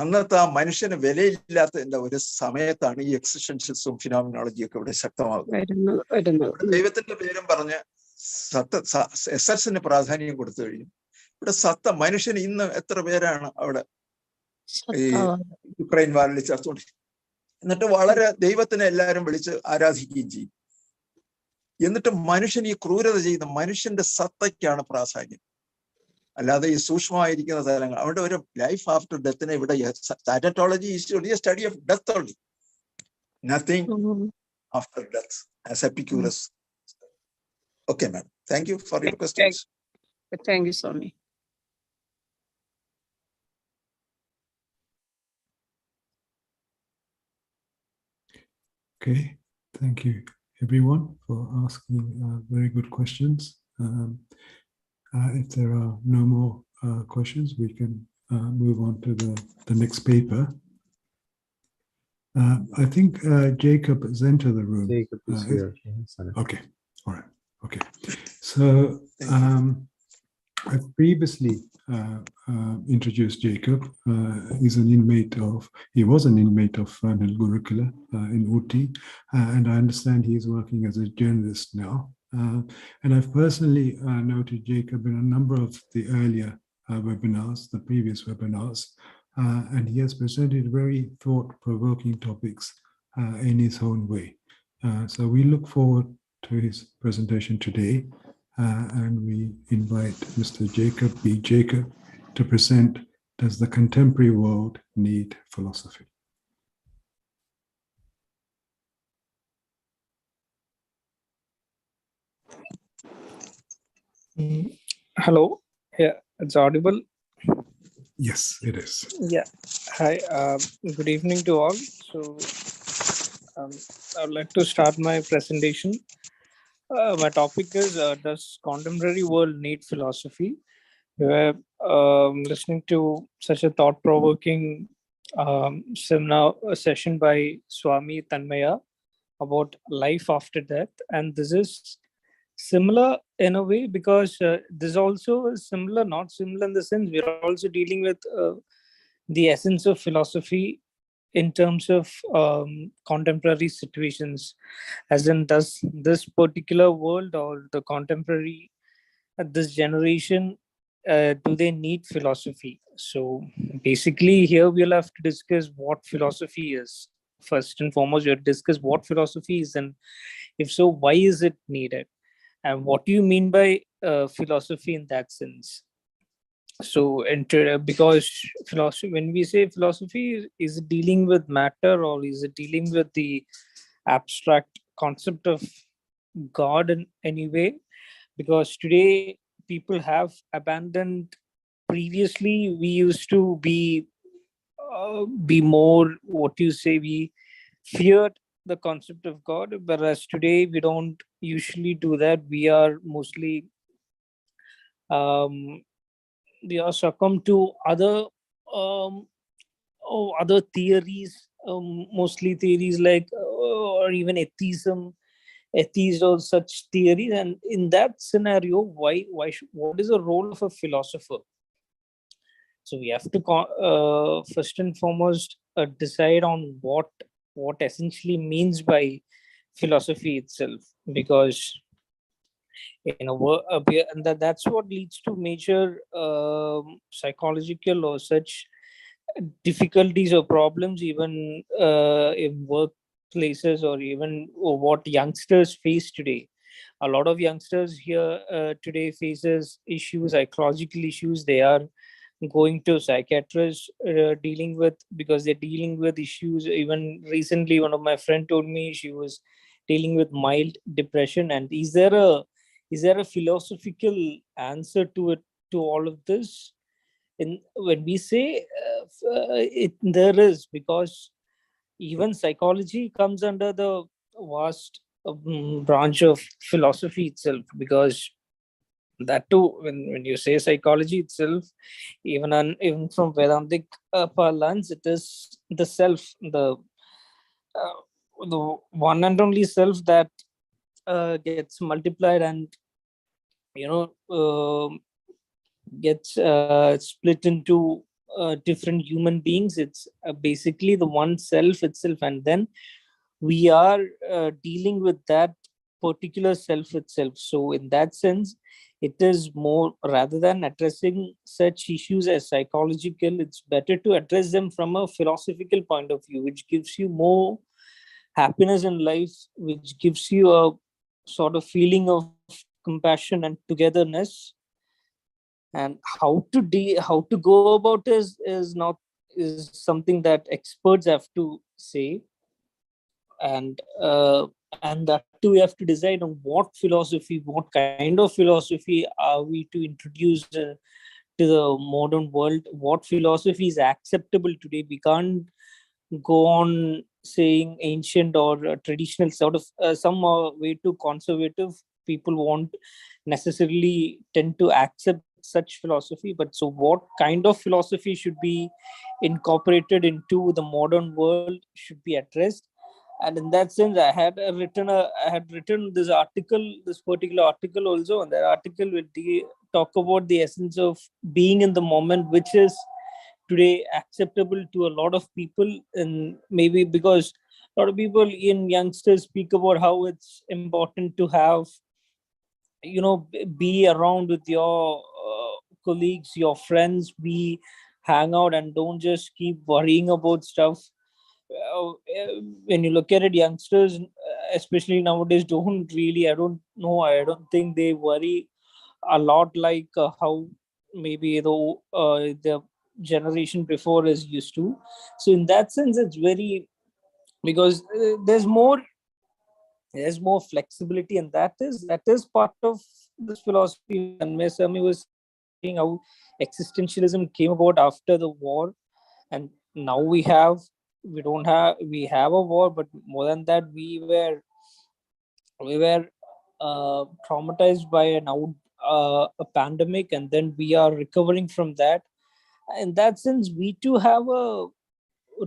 അന്നത്തെ ആ മനുഷ്യന് വിലയില്ലാത്തതിന്റെ ഒരു സമയത്താണ് ഈ എക്സിസ്റ്റൻഷ്യലിസവും ഫിനോമിനോളജിയൊക്കെ ഇവിടെ ശക്തമാകുന്നത്. ദൈവത്തിന്റെ പേരും പറഞ്ഞ് എസൻസിന് പ്രാധാന്യം കൊടുത്തു കഴിഞ്ഞു. ഇവിടെ മനുഷ്യന് ഇന്ന് എത്ര പേരാണ് അവിടെ ഈ യുക്രൈൻ വാറിൽ ചേർത്തുകൊണ്ട്, എന്നിട്ട് വളരെ ദൈവത്തിനെ എല്ലാവരും വിളിച്ച് ആരാധിക്കുകയും ചെയ്യും. എന്നിട്ട് മനുഷ്യൻ ഈ ക്രൂരത ചെയ്യുന്ന മനുഷ്യന്റെ സത്തയ്ക്കാണ് പ്രാധാന്യം, അല്ലാതെ ഈ സൂക്ഷ്മമായിരിക്കുന്ന തലങ്ങൾ. അവിടെ ഒരു ലൈഫ് ആഫ്റ്റർ ഡെത്തിനെ ഇവിടെ thanatology is only a study of death only, nothing after death as Epicurus. Okay, ma'am. Thank you for your questions. Thank you, Swami. Okay, thank you everyone for asking very good questions. If there are no more questions, we can move on to the next paper. I think Jacob has entered the room. Jacob is here. Okay, all right. Okay, so I previously introduced Jacob. He was an inmate of Fernhill Gurukula in Ooty, and I understand he's working as a journalist now. And I've personally noted Jacob in a number of the earlier webinars, the previous webinars, and he has presented very thought-provoking topics in his own way. So we look forward to his presentation today, and we invite Mr. Jacob B. Jacob to present, Does the Contemporary World Need Philosophy? Hello. Yeah, it's audible. Yes, it is. Yeah. Hi. Good evening to all. So, I would like to start my presentation. My topic is does contemporary world need philosophy? We're listening to such a thought-provoking seminar session by Swami Tanmaya about life after death, and this is similar in a way because this also is similar, not similar in the sense we're also dealing with the essence of philosophy in terms of contemporary situations, as in does this particular world or the contemporary this generation do they need philosophy? So basically here we'll have to discuss what philosophy is. First and foremost, we'll discuss what philosophy is, and if so, why is it needed, and what do you mean by philosophy in that sense? So because philosophy, when we say philosophy, is it dealing with matter or is it dealing with the abstract concept of God in any way? Because today people have abandoned, previously we used to be more, what you say, we feared the concept of God, whereas today we don't usually do that. We are mostly um, we are succumb to other um, other theories, mostly theories like or even atheist or such theories. And in that scenario, what is the role of a philosopher? So we have to first and foremost decide on what essentially means by philosophy itself, because and that's what leads to major psychological or such difficulties or problems, even in workplaces, or even what youngsters face today. A lot of youngsters here today faces issues, psychological issues. They are going to psychiatrists, dealing with, because they're dealing with issues. Even recently one of my friend told me she was dealing with mild depression. And is there a philosophical answer to it, to all of this? And when we say there is, because even psychology comes under the vast branch of philosophy itself, because that too, when you say psychology itself, even from Vedantic parlance, it is the self, the one and only self that gets multiplied and you know gets split into different human beings. It's basically the one self itself, and then we are dealing with that particular self itself. So in that sense, it is more, rather than addressing such issues as psychological, it's better to address them from a philosophical point of view, which gives you more happiness in life, which gives you a sort of feeling of compassion and togetherness. And how to go about is something that experts have to say. And that too, we have to decide on what kind of philosophy are we to introduce to the modern world. What philosophy is acceptable today? We can't go on saying ancient or traditional, sort of some way too conservative. People won't necessarily tend to accept such philosophy. But so what kind of philosophy should be incorporated into the modern world should be addressed. And in that sense, I had written this article, this particular article also. And that article will talk about the essence of being in the moment, which is today acceptable to a lot of people. And maybe because a lot of people in youngsters speak about how it's important to have, be around with your colleagues, your friends, be hang out and don't just keep worrying about stuff. When you look at it, youngsters especially nowadays don't really, I don't think they worry a lot like how maybe the generation before is used to. So in that sense, it's very, because there's more flexibility, and that is part of this philosophy, Tanmay Swami was saying how existentialism came about after the war, and now we have a war, but more than that, we were traumatized by a pandemic, and then we are recovering from that. In that sense, we too have a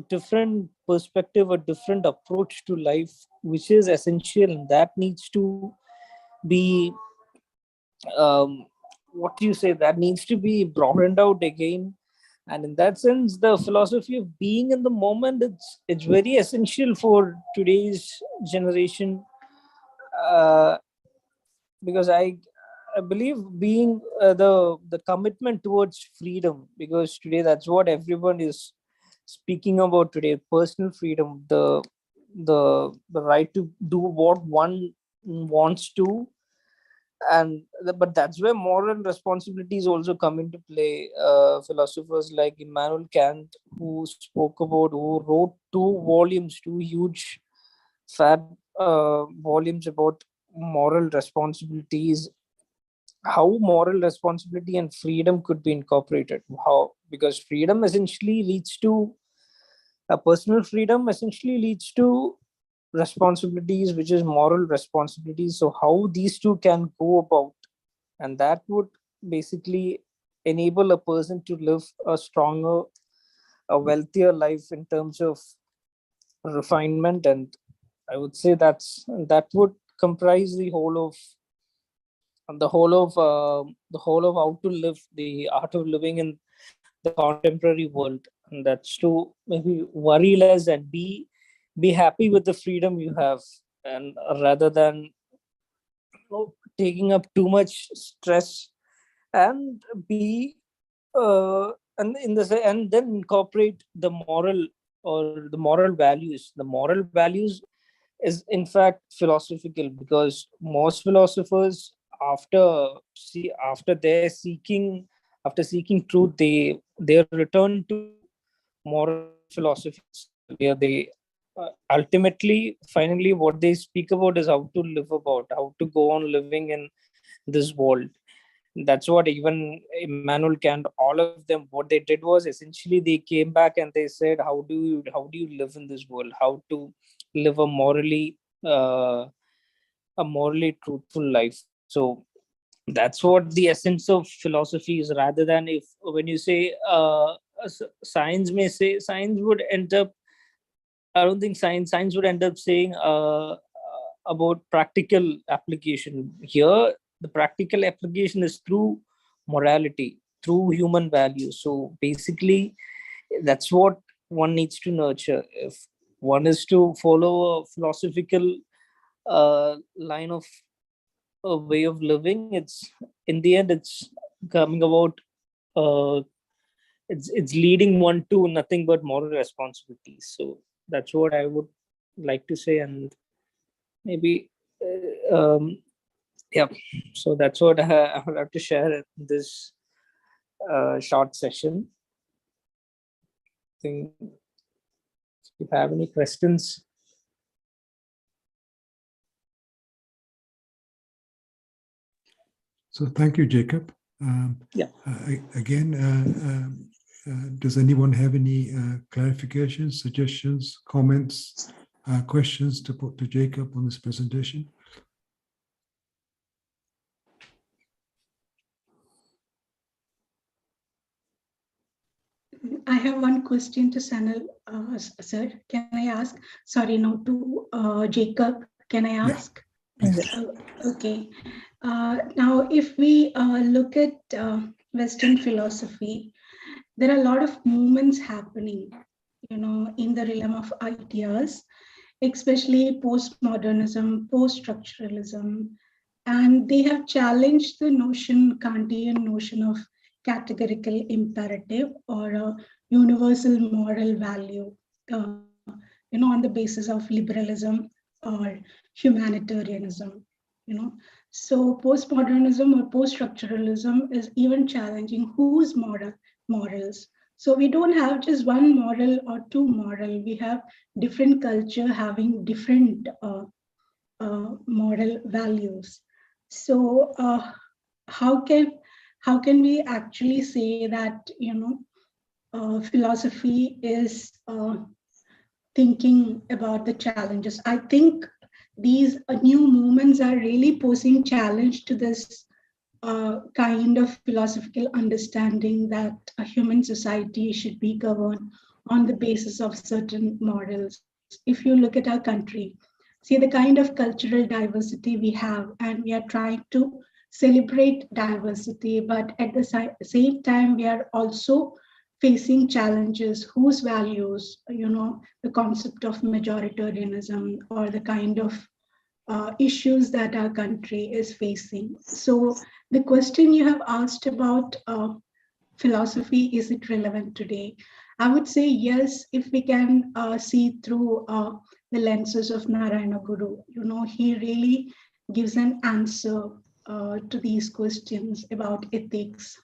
different perspective, a different approach to life, which is essential, and that needs to be what do you say, that needs to be broadened out again. And in that sense, the philosophy of being in the moment, it's very essential for today's generation, because I believe being the commitment towards freedom, because today that's what everyone is speaking about today: personal freedom, the right to do what one wants to. But that's where moral responsibilities also come into play. Philosophers like Immanuel Kant, who wrote two huge fat volumes about moral responsibilities, how moral responsibility and freedom could be incorporated. How, because freedom essentially leads to personal freedom, essentially leads to responsibilities, which is moral responsibilities. So how these two can go about, and that would basically enable a person to live a stronger, a wealthier life in terms of refinement. And I would say that would comprise the whole of how to live, the art of living in the contemporary world. And that's to maybe worry less and be happy with the freedom you have, and rather than taking up too much stress, and be and then incorporate the moral, or the moral values. The moral values is in fact philosophical, because most philosophers, after their seeking truth, they return to moral philosophies, where they finally what they speak about is how to go on living in this world. That's what even Immanuel Kant, all of them, what they did was essentially they came back and they said, how do you live in this world? How to live a morally truthful life? So that's what the essence of philosophy is. Rather than, if when you say science would end up, I don't think science would end up saying about practical application. Here, the practical application is through morality, through human values. So basically, that's what one needs to nurture. If one is to follow a philosophical line of a way of living, it's in the end, it's coming about. It's leading one to nothing but moral responsibilities. So that's what I would like to say, and maybe yeah. So that's what I would have to share in this short session. I think if you have any questions. So thank you, Jacob. Yeah. Again, does anyone have any clarifications, suggestions, comments, questions to put to Jacob on this presentation? I have one question to Sanal, sir. Can I ask? Sorry, no, to Jacob. Can I ask? Okay. Now, if we look at Western philosophy, there are a lot of movements happening, in the realm of ideas, especially postmodernism, post-structuralism, and they have challenged the Kantian notion of categorical imperative or a universal moral value, on the basis of liberalism or humanitarianism, So postmodernism or post-structuralism is even challenging whose morals. So we don't have just one moral or two moral. We have different culture having different moral values. So how can we actually say that, philosophy is thinking about the challenges? I think these new movements are really posing challenge to this kind of philosophical understanding that a human society should be governed on the basis of certain morals. If you look at our country, see the kind of cultural diversity we have, and we are trying to celebrate diversity, but at the same time, we are also facing challenges whose values, the concept of majoritarianism or the kind of issues that our country is facing. So the question you have asked about philosophy, is it relevant today? I would say yes, if we can see through the lenses of Narayana Guru. He really gives an answer to these questions about ethics,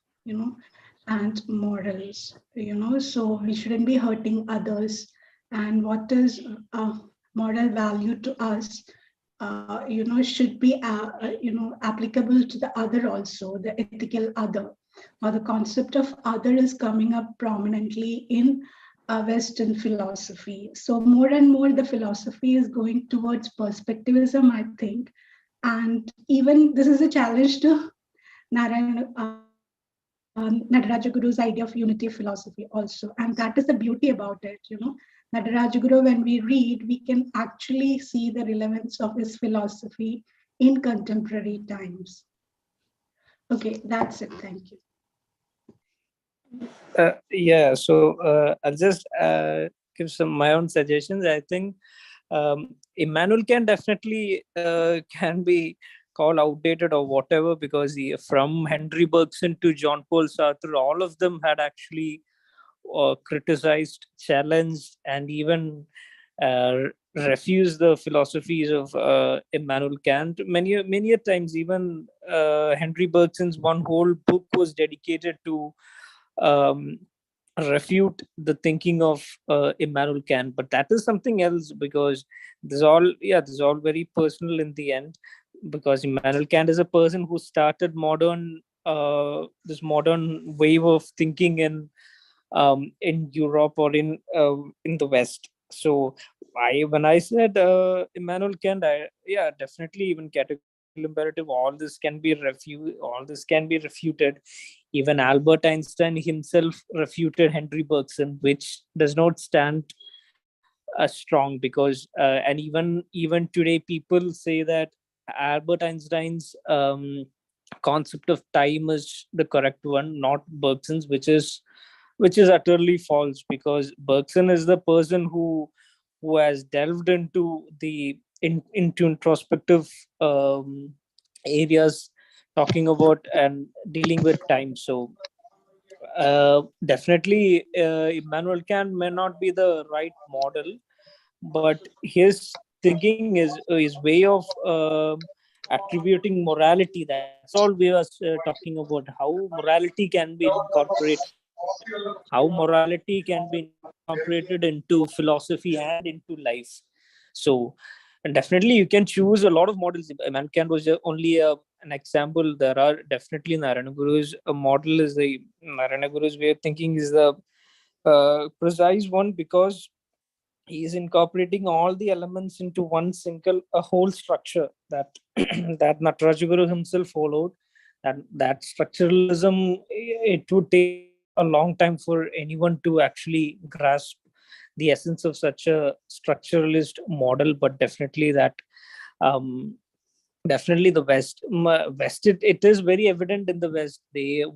and morals, so we shouldn't be hurting others. And what is moral value to us, should be, applicable to the other also, the ethical other, or the concept of other is coming up prominently in Western philosophy. So more and more, the philosophy is going towards perspectivism, I think. And even this is a challenge to Nataraja Guru's idea of unity philosophy also. And that is the beauty about it, Nataraja Guru, when we read, we can actually see the relevance of his philosophy in contemporary times. Okay, that's it. Thank you. I'll just give some my own suggestions. I think Immanuel Kant definitely can be called outdated or whatever, because from Henry Bergson to John Paul Sartre, all of them had actually criticized, challenged, and even refused the philosophies of Immanuel Kant. Many a times, even Henry Bergson's one whole book was dedicated to refute the thinking of Immanuel Kant. But that is something else, because this is all very personal in the end. Because Immanuel Kant is a person who started this modern wave of thinking in Europe or in the West. So when I said Immanuel Kant, definitely, even categorical imperative, all this can be refuted. Even Albert Einstein himself refuted Henry Bergson, which does not stand strong, because and even today people say that Albert Einstein's concept of time is the correct one, not Bergson's, which is utterly false, because Bergson is the person who has delved into into introspective areas, talking about and dealing with time. So definitely Immanuel Kant may not be the right model, but his thinking is his way of attributing morality. That's all we are talking about, how morality can be incorporated into philosophy and into life. So, and definitely you can choose a lot of models. Mankind was only an example. There are definitely Narayana Guru's Narayana Guru's way of thinking is the precise one, because he is incorporating all the elements into one a whole structure that that Nataraja Guru himself followed. That structuralism, it would take a long time for anyone to actually grasp the essence of such a structuralist model. But definitely definitely the West, it is very evident in the West.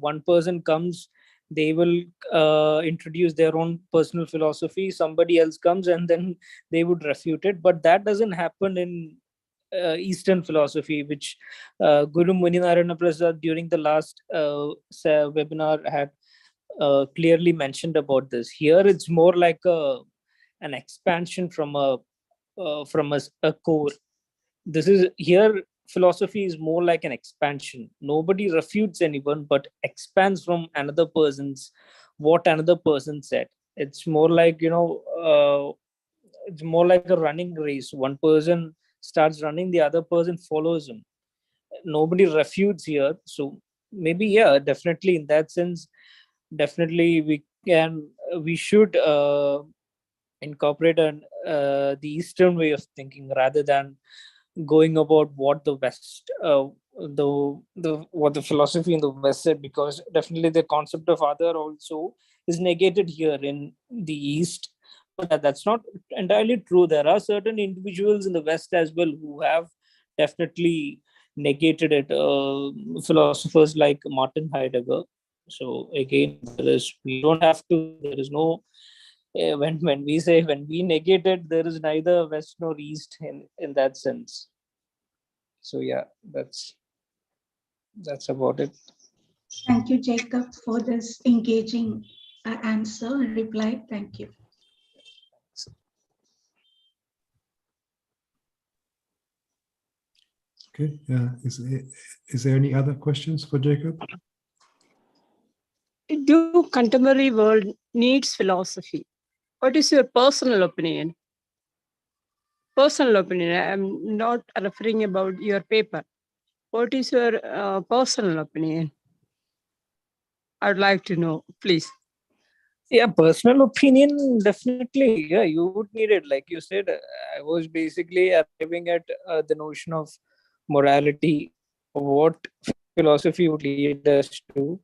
One person comes, they will introduce their own personal philosophy, somebody else comes and then they would refute it. But that doesn't happen in Eastern philosophy, which Guru Muninarayana Prasad during the last webinar had clearly mentioned about this. Here it's more like an expansion from a core. This is here philosophy is more like an expansion. Nobody refutes anyone, but expands from what another person said. It's more like it's more like a running race. One person starts running, the other person follows him. nobody refutes here. So maybe, yeah, definitely in that sense, definitely we should incorporate the Eastern way of thinking rather than going about what the West, what the philosophy in the West said, because definitely the concept of other also is negated here in the East. But that's not entirely true. There are certain individuals in the West as well who have definitely negated it. Philosophers like Martin Heidegger. So again, we don't have to. There is no when we say, when we negate it, there is neither West nor East in that sense. So yeah, that's about it. Thank you, Jacob, for this engaging answer and reply. Thank you. Okay, is there any other questions for Jacob? Do contemporary world needs philosophy? What is your personal opinion? Personal opinion. I'm not referring about your paper. What is your personal opinion? I'd like to know, please. Yeah, personal opinion, definitely. Yeah, you would need it. Like you said, I was basically arriving at the notion of morality, what philosophy would lead us to,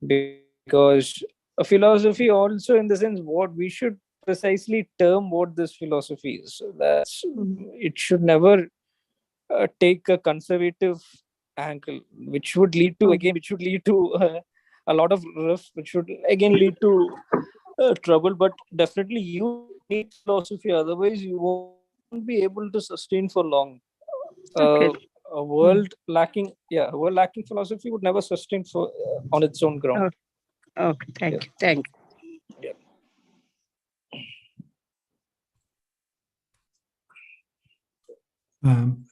because a philosophy also, in the sense, what we should precisely term what this philosophy is. So that's it should never take a conservative angle, which would lead to a lot of risk, which would again lead to trouble. But definitely you need philosophy, otherwise you won't be able to sustain for long. Okay. A world lacking philosophy would never sustain for on its own ground. Okay, thank you. Thank you.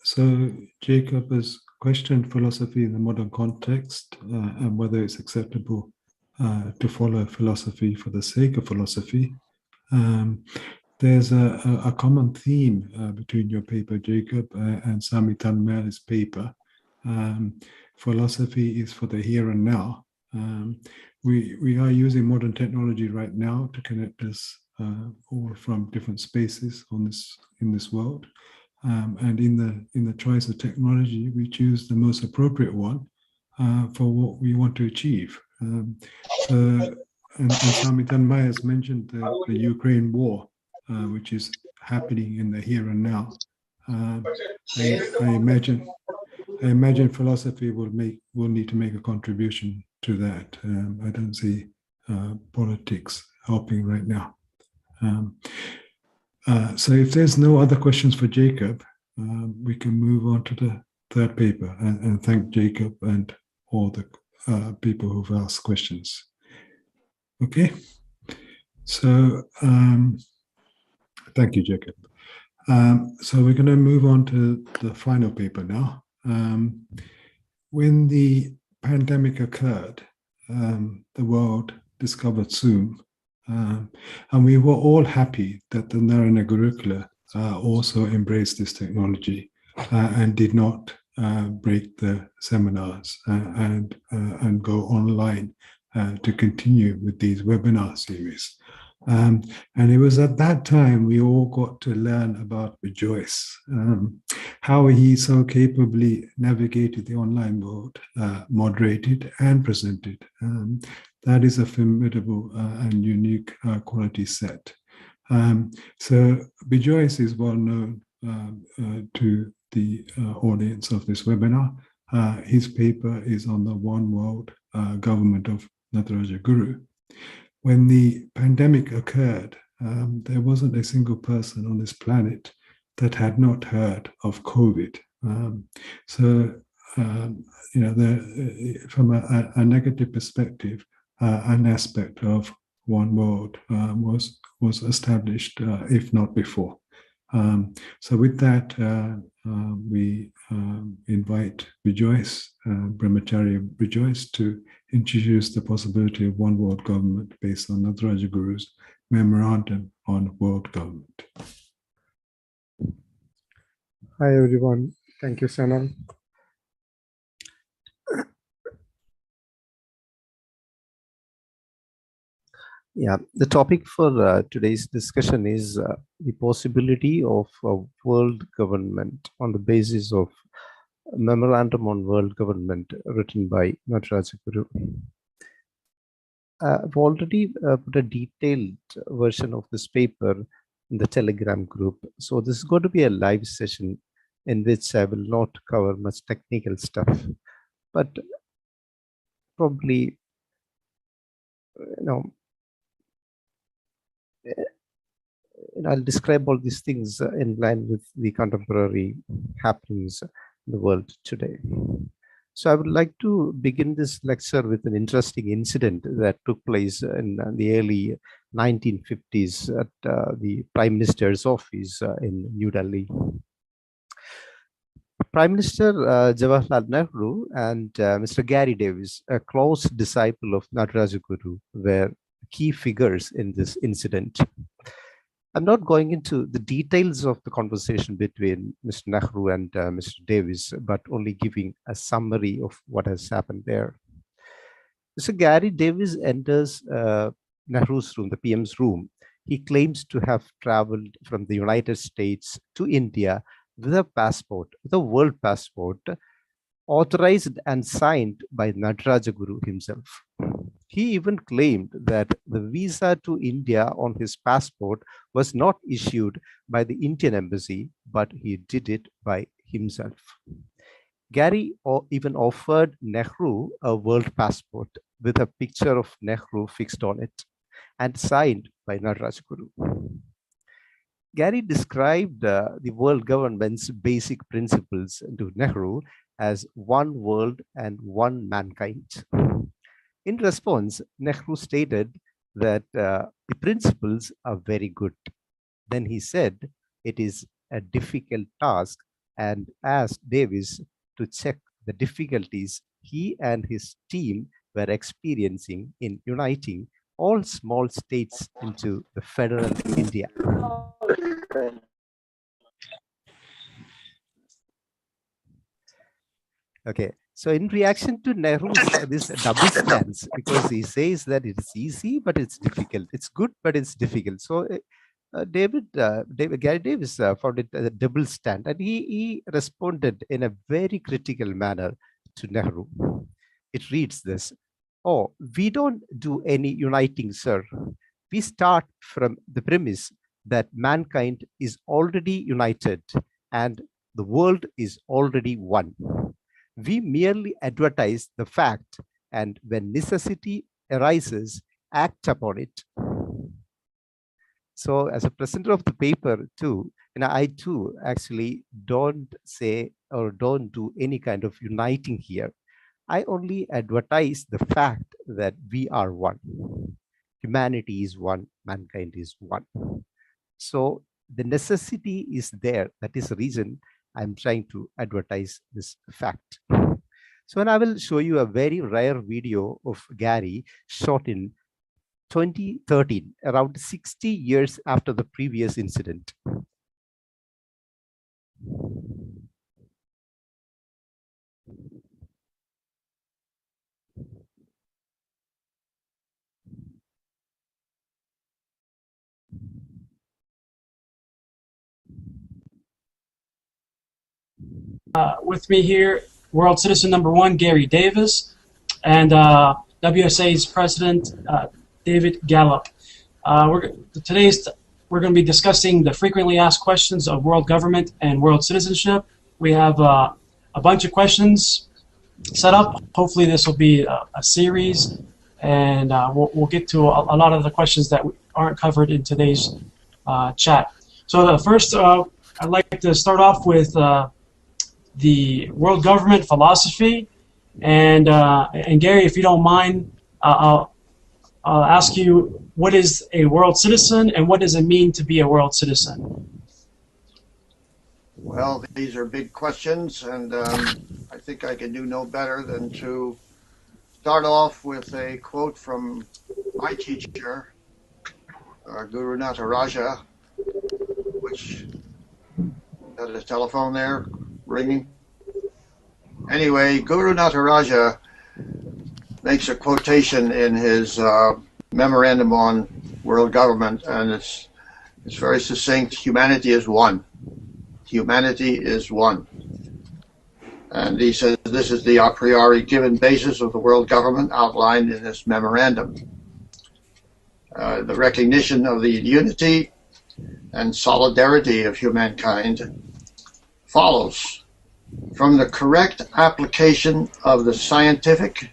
So Jacob has questioned philosophy in the modern context and whether it's acceptable to follow philosophy for the sake of philosophy. There's a common theme between your paper, Jacob, and Sami Tanmel's paper. Philosophy is for the here and now. We are using modern technology right now to connect us all from different spaces in this world. And in the choice of technology, we choose the most appropriate one for what we want to achieve. And Sami Tanmay has mentioned the Ukraine war, which is happening in the here and now. I imagine philosophy will need to make a contribution to that. I don't see politics helping right now. So if there's no other questions for Jacob, we can move on to the third paper and thank Jacob and all the people who've asked questions. Okay, so thank you, Jacob. So we're going to move on to the final paper now. When the pandemic occurred, the world discovered Zoom. And we were all happy that the Narayana Gurukula also embraced this technology and did not break the seminars and go online to continue with these webinar series. And it was at that time we all got to learn about Rejoice, how he so capably navigated the online world, moderated and presented. That is a formidable and unique quality set. So Rejoice is well known to the audience of this webinar. His paper is on the One World Government of Nataraja Guru. When the pandemic occurred, there wasn't a single person on this planet that had not heard of COVID. From a negative perspective, an aspect of One World was established, if not before. So with that, we invite Rejoice, Brahmacharya Rejoice, to introduce the possibility of one world government based on Nataraja Guru's memorandum on world government. Hi everyone. Thank you, Sanam. Yeah, the topic for today's discussion is the possibility of a world government on the basis of a Memorandum on World Government written by Nataraja Guru. I've already put a detailed version of this paper in the Telegram group. So this is going to be a live session in which I will not cover much technical stuff, but probably, I'll describe all these things in line with the contemporary happenings in the world today. So I would like to begin this lecture with an interesting incident that took place in the early 1950s at the Prime Minister's office in New Delhi. Prime Minister Jawaharlal Nehru and Mr. Gary Davis, a close disciple of Nataraja Guru, were key figures in this incident. I'm not going into the details of the conversation between Mr. Nehru and Mr. Davis, but only giving a summary of what has happened there. Mr. Gary Davis enters Nehru's room, the PM's room. He claims to have traveled from the United States to India with a passport, with a world passport, authorized and signed by Nataraja Guru himself. He even claimed that the visa to India on his passport was not issued by the Indian embassy, but he did it by himself. Gary even offered Nehru a world passport with a picture of Nehru fixed on it and signed by Nataraja Guru. Gary described the world government's basic principles to Nehru as one world and one mankind. In response, Nehru stated that the principles are very good. Then he said it is a difficult task and asked Davis to check the difficulties he and his team were experiencing in uniting all small states into the federal India. Okay, so in reaction to Nehru's this double stance, because he says that it's easy, but it's difficult. It's good, but it's difficult. So Gary Davis found it as a double stand, and he responded in a very critical manner to Nehru. It reads this: "Oh, we don't do any uniting, sir. We start from the premise that mankind is already united and the world is already one. We merely advertise the fact, and when necessity arises, act upon it." So as a presenter of the paper too, I too actually don't say or don't do any kind of uniting here. I only advertise the fact that we are one. Humanity is one, mankind is one. So the necessity is there. That is the reason I'm trying to advertise this fact. So and I will show you a very rare video of Gary shot in 2013, around 60 years after the previous incident. With me here, world citizen number 1, Gary Davis, and WSA's president, David Gallup. We're going to be discussing the frequently asked questions of world government and world citizenship. We have a bunch of questions set up. Hopefully this will be a series, and we'll get to a lot of the questions that aren't covered in today's chat. So first, I'd like to start off with the world government philosophy, and Gary, if you don't mind, I'll ask you, what is a world citizen and what does it mean to be a world citizen? Well, these are big questions, and I think I can do no better than to start off with a quote from my teacher, Guru Nataraja, which got his telephone there ringing. Anyway, Guru Nataraja makes a quotation in his memorandum on world government, and it's very succinct. Humanity is one. Humanity is one. And he says this is the a priori given basis of the world government outlined in this memorandum. The recognition of the unity and solidarity of humankind follows from the correct application of the scientific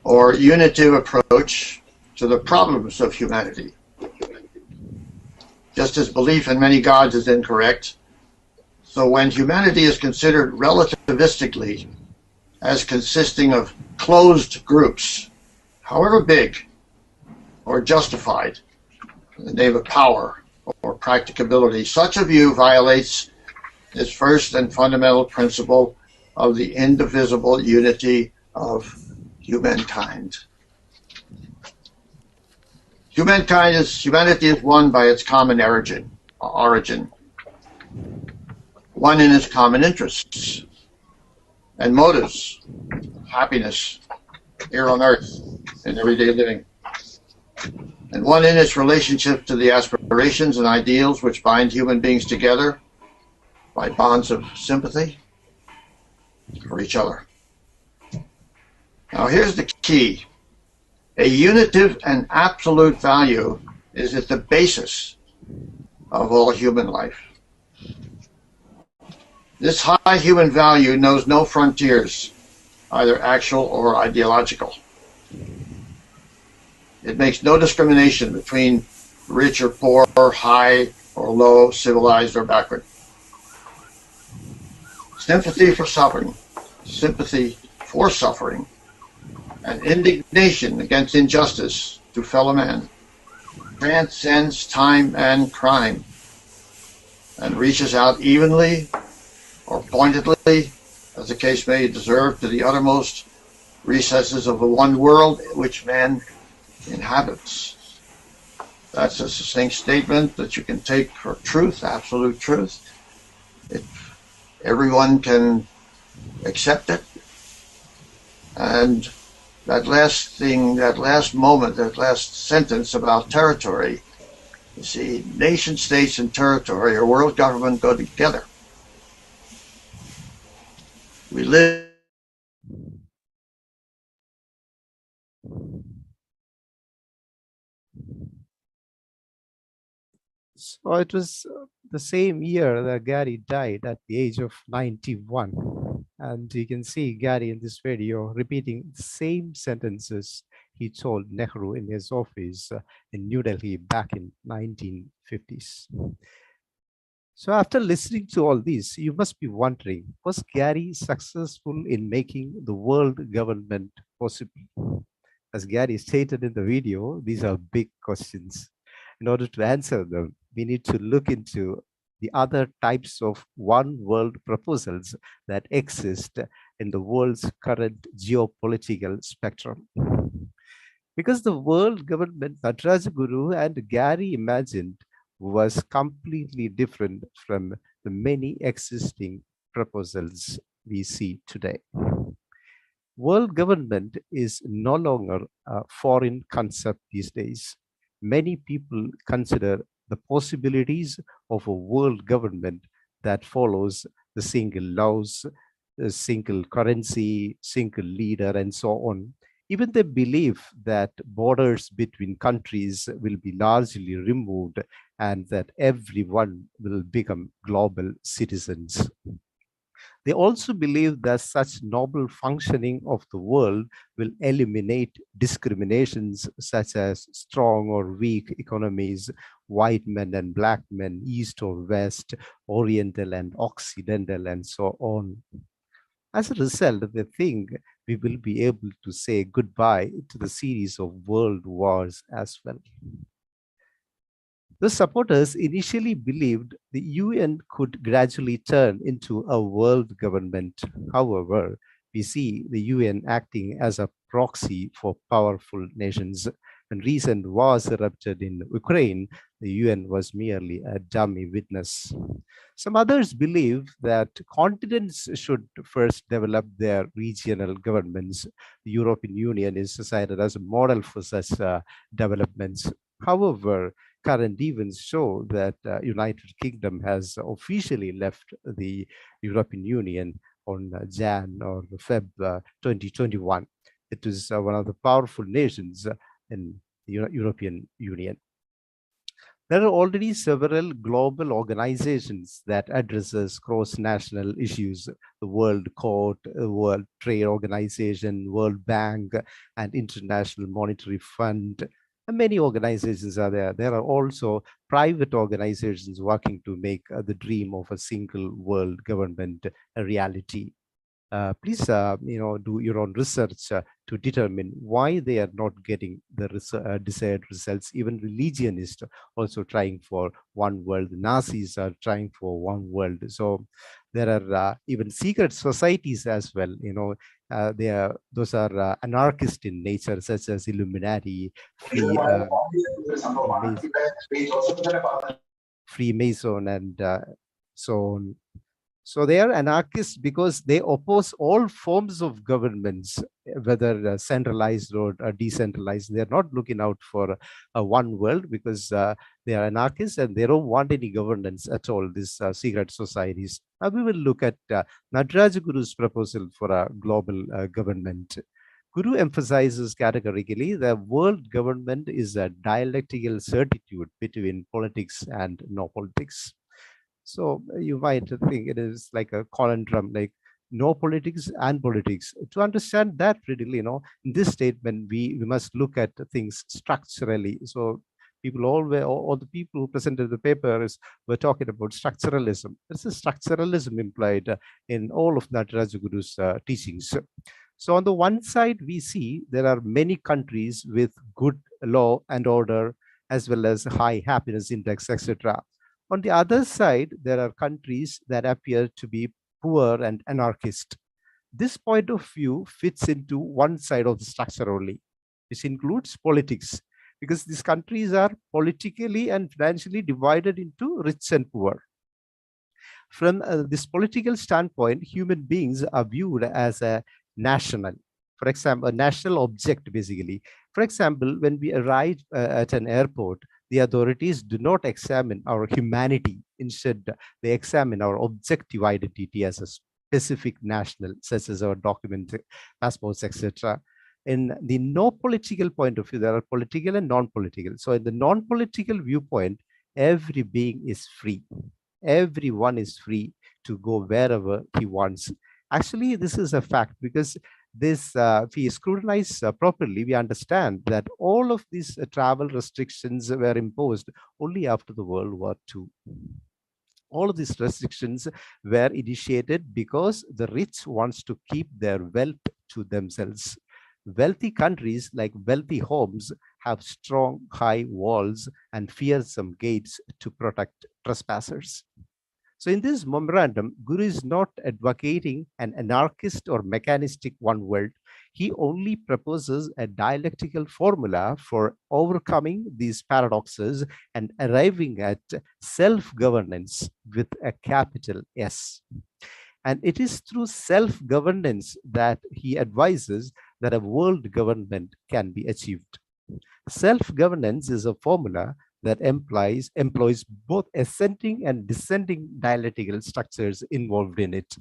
or unitive approach to the problems of humanity. Just as belief in many gods is incorrect, so when humanity is considered relativistically as consisting of closed groups, however big or justified in the name of power or practicability, such a view violates this first and fundamental principle of the indivisible unity of humankind. Humanity is one by its common origin, one in its common interests and motives, happiness here on earth in everyday living, and one in its relationship to the aspirations and ideals which bind human beings together by bonds of sympathy for each other. Now here's the key. A unitive and absolute value is at the basis of all human life. This high human value knows no frontiers, either actual or ideological. It makes no discrimination between rich or poor, high or low, civilized or backward. Sympathy for suffering, and indignation against injustice to fellow man transcends time and crime and reaches out evenly or pointedly, as the case may deserve, to the uttermost recesses of the one world which man inhabits. That's a succinct statement that you can take for truth, absolute truth. Everyone can accept it. And that last thing, that last moment, that last sentence about territory, you see, nation states and territory or world government go together. We live. So it was the same year that Gary died at the age of 91. And you can see Gary in this video repeating the same sentences he told Nehru in his office in New Delhi back in 1950s. So after listening to all this, you must be wondering, was Gary successful in making the world government possible? As Gary stated in the video, these are big questions. In order to answer them, we need to look into the other types of one world proposals that exist in the world's current geopolitical spectrum. Because the world government Natarajaguru and Gary imagined was completely different from the many existing proposals we see today. World government is no longer a foreign concept these days. Many people consider the possibilities of a world government that follows the single laws, the single currency, single leader, and so on. Even they believe that borders between countries will be largely removed and that everyone will become global citizens. They also believe that such noble functioning of the world will eliminate discriminations such as strong or weak economies, white men and black men, East or West, Oriental and Occidental, and so on. As a result, they think we will be able to say goodbye to the series of world wars as well. The supporters initially believed the UN could gradually turn into a world government. However, we see the UN acting as a proxy for powerful nations, when recent wars erupted in Ukraine, the UN was merely a dummy witness. Some others believe that continents should first develop their regional governments. The European Union is cited as a model for such developments. However, current events show that United Kingdom has officially left the European Union on Jan or Feb 2021. It is one of the powerful nations in the European Union. There are already several global organizations that addresses cross-national issues: the World Court, World Trade Organization, World Bank, and International Monetary Fund. And many organizations are there. There are also private organizations working to make the dream of a single world government a reality. Please, do your own research to determine why they are not getting the desired results. Even religionists also trying for one world. The Nazis are trying for one world. So there are even secret societies as well. Those are anarchist in nature, such as Illuminati, Freemason, and so on. So they are anarchists because they oppose all forms of governments, whether centralized or decentralized. They're not looking out for one world because they are anarchists and they don't want any governance at all, these secret societies. Now we will look at Nataraja Guru's proposal for a global government. Guru emphasizes categorically that world government is a dialectical certitude between politics and no politics. So you might think it is like a conundrum, like no politics and politics. To understand that readily, in this statement, we must look at things structurally. So all the people who presented the papers were talking about structuralism. There's a structuralism implied in all of Nataraja Guru's teachings. So on the one side, we see there are many countries with good law and order, as well as high happiness index, etc. On the other side, there are countries that appear to be poor and anarchist. This point of view fits into one side of the structure only, which includes politics, because these countries are politically and financially divided into rich and poor. From this political standpoint, human beings are viewed as a national, for example, a national object, basically. For example, when we arrive at an airport, the authorities do not examine our humanity. Instead, they examine our objective identity as a specific national, such as our document, passports, etc. In the no political point of view, there are political and non-political. So in the non-political viewpoint, every being is free. Everyone is free to go wherever he wants. Actually, this is a fact, because this, if we scrutinize properly, we understand that all of these travel restrictions were imposed only after the World War II. All of these restrictions were initiated because the rich wants to keep their wealth to themselves. Wealthy countries, like wealthy homes, have strong, high walls and fearsome gates to protect trespassers. So in this memorandum, Guru is not advocating an anarchist or mechanistic one world. He only proposes a dialectical formula for overcoming these paradoxes and arriving at self-governance with a capital S. And it is through self-governance that he advises that a world government can be achieved. Self-governance is a formula that employs both ascending and descending dialectical structures involved in it.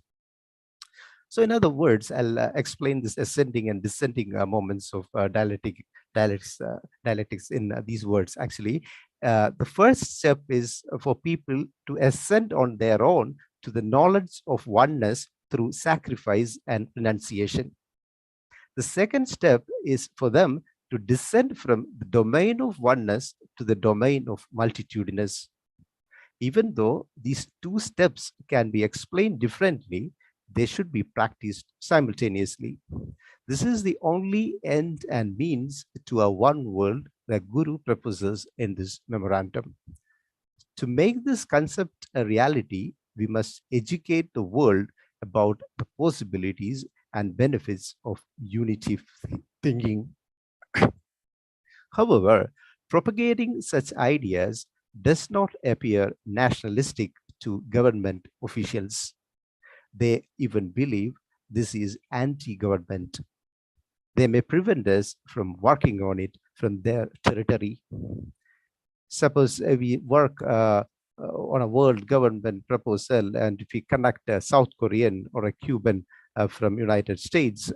So in other words, I'll explain this ascending and descending moments of dialectics in these words. Actually, the first step is for people to ascend on their own to the knowledge of oneness through sacrifice and renunciation. The second step is for them to descend from the domain of oneness to the domain of multitudinous. Even though these two steps can be explained differently, they should be practiced simultaneously. This is the only end and means to a one world that Guru proposes in this memorandum. To make this concept a reality, we must educate the world about the possibilities and benefits of unity thinking. However, propagating such ideas does not appear nationalistic to government officials. They even believe this is anti-government. They may prevent us from working on it from their territory. Suppose we work on a world government proposal, and if we connect a South Korean or a Cuban from United States,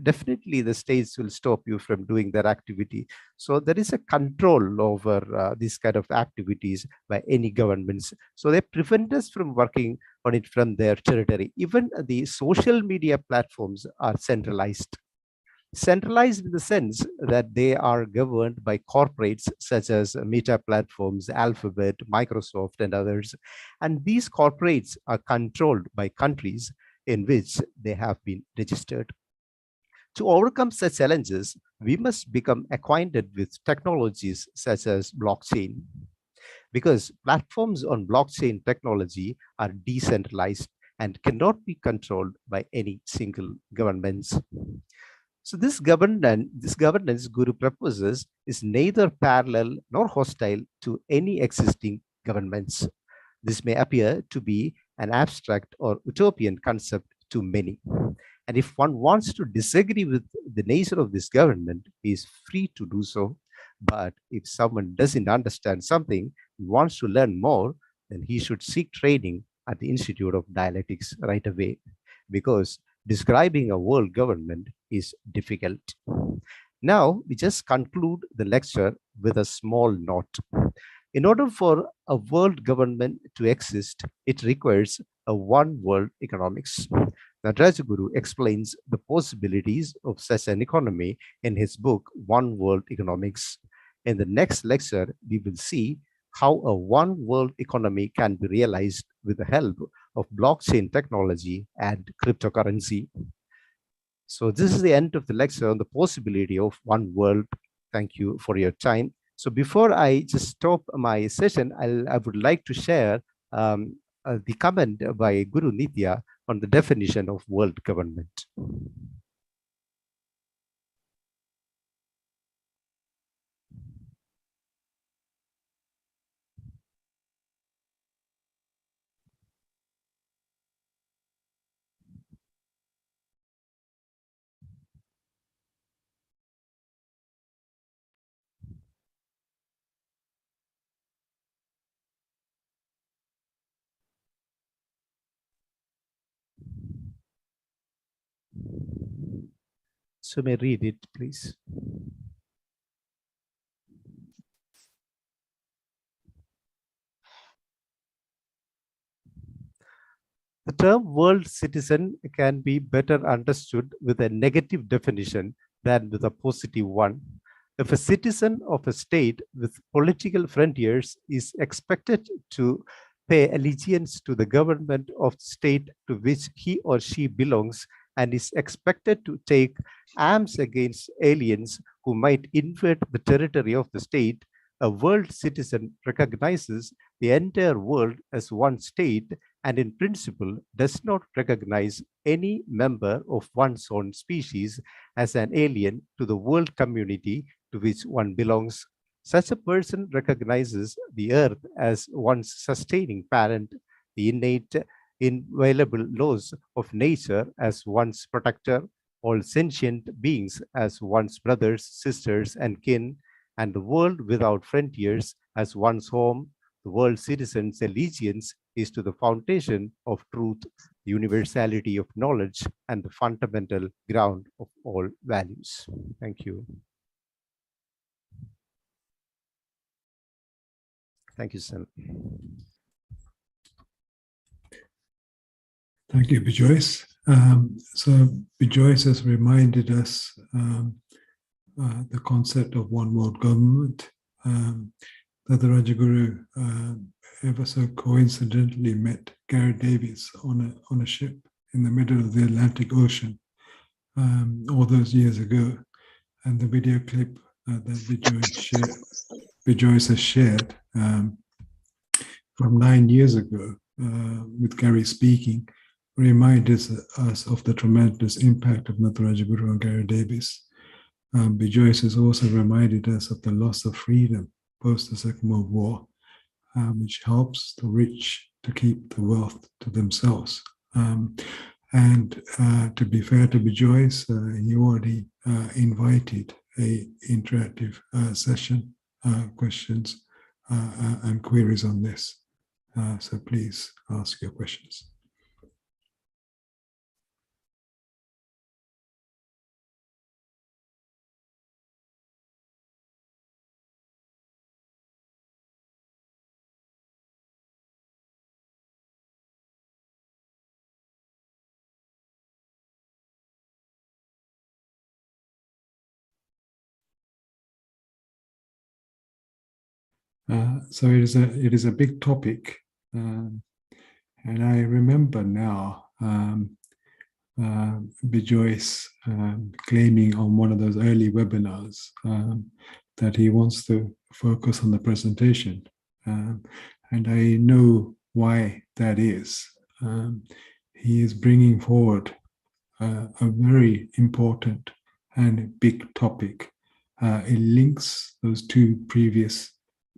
definitely the states will stop you from doing that activity. So there is a control over these kind of activities by any governments. So they prevent us from working on it from their territory. Even the social media platforms are centralized. Centralized in the sense that they are governed by corporates such as Meta Platforms, Alphabet, Microsoft, and others. And these corporates are controlled by countries in which they have been registered. To overcome such challenges, we must become acquainted with technologies such as blockchain, because platforms on blockchain technology are decentralized and cannot be controlled by any single governments. So this governance Guru proposes is neither parallel nor hostile to any existing governments. This may appear to be an abstract or utopian concept to many. And if one wants to disagree with the nature of this government, he is free to do so. But if someone doesn't understand something and wants to learn more, then he should seek training at the Institute of Dialectics right away, because describing a world government is difficult. Now, we just conclude the lecture with a small note. In order for a world government to exist, it requires a one world economics. Natarajaguru explains the possibilities of such an economy in his book, One World Economics. In the next lecture, we will see how a one world economy can be realized with the help of blockchain technology and cryptocurrency. So this is the end of the lecture on the possibility of one world. Thank you for your time. So before I just stop my session, I would like to share the comment by Guru Nitya on the definition of world government. So may I read it, please. The term world citizen can be better understood with a negative definition than with a positive one. If a citizen of a state with political frontiers is expected to pay allegiance to the government of the state to which he or she belongs, and is expected to take arms against aliens who might invade the territory of the state, a world citizen recognizes the entire world as one state and in principle does not recognize any member of one's own species as an alien to the world community to which one belongs. Such a person recognizes the earth as one's sustaining parent, the innate, inviolable laws of nature as one's protector, all sentient beings as one's brothers, sisters, and kin, and the world without frontiers as one's home. The world citizen's allegiance is to the foundation of truth, the universality of knowledge, and the fundamental ground of all values. Thank you. Thank you, Sam. Thank you, Bijoy. So Bijoy has reminded us the concept of one world government. That the Rajaguru ever so coincidentally met Gary Davis on a ship in the middle of the Atlantic Ocean all those years ago. And the video clip that Bijoy has shared from 9 years ago with Gary speaking reminds us of the tremendous impact of Natarajaguru on Gary Davis. Joyce has also reminded us of the loss of freedom post the Second World War, which helps the rich to keep the wealth to themselves. And to be fair to Joyce, you already invited a interactive session, questions and queries on this. So please ask your questions. So it is a big topic, and I remember now Joyce claiming on one of those early webinars that he wants to focus on the presentation, and I know why that is. He is bringing forward a very important and big topic. It links those two previous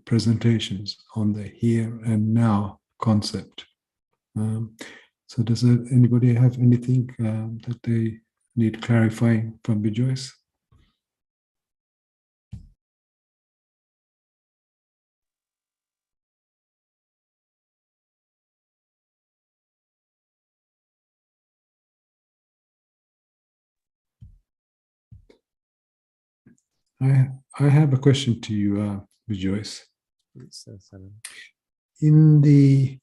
presentations on the here and now concept. So does anybody have anything that they need clarifying from Joyce? I have a question to you, Joyce. In the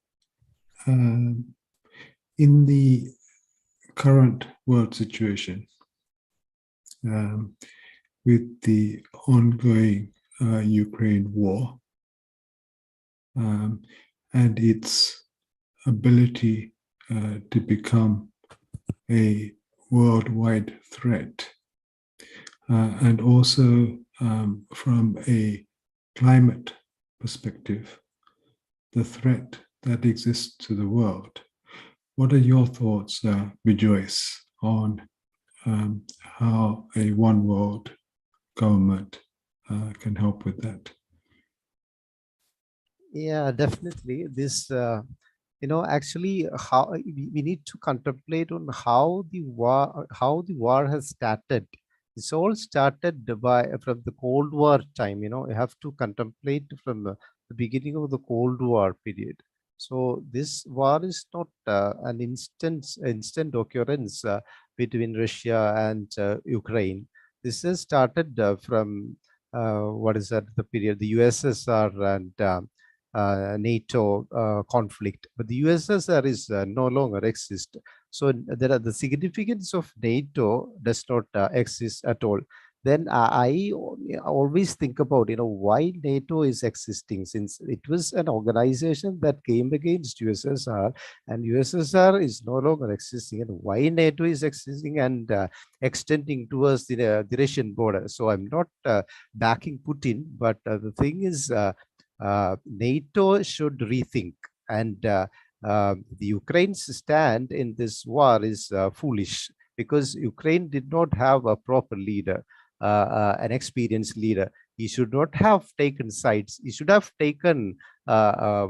current world situation, with the ongoing Ukraine war and its ability to become a worldwide threat, and also from a climate perspective, the threat that exists to the world. What are your thoughts, Joyce, on how a one world government can help with that? Yeah, definitely. This, actually, how we need to contemplate on how the war has started. It's all started from the Cold War time. You have to contemplate from the beginning of the Cold War period. So this war is not an instant occurrence between Russia and Ukraine. This has started from the period, the USSR and NATO conflict, but the USSR is no longer exist. So the significance of NATO does not exist at all. Then I always think about why NATO is existing, since it was an organization that came against USSR, and USSR is no longer existing, and why NATO is existing and extending towards the Russian border. So I'm not backing Putin, but the thing is, NATO should rethink, and the Ukraine's stand in this war is foolish, because Ukraine did not have a proper leader, an experienced leader. He should not have taken sides. He should have taken a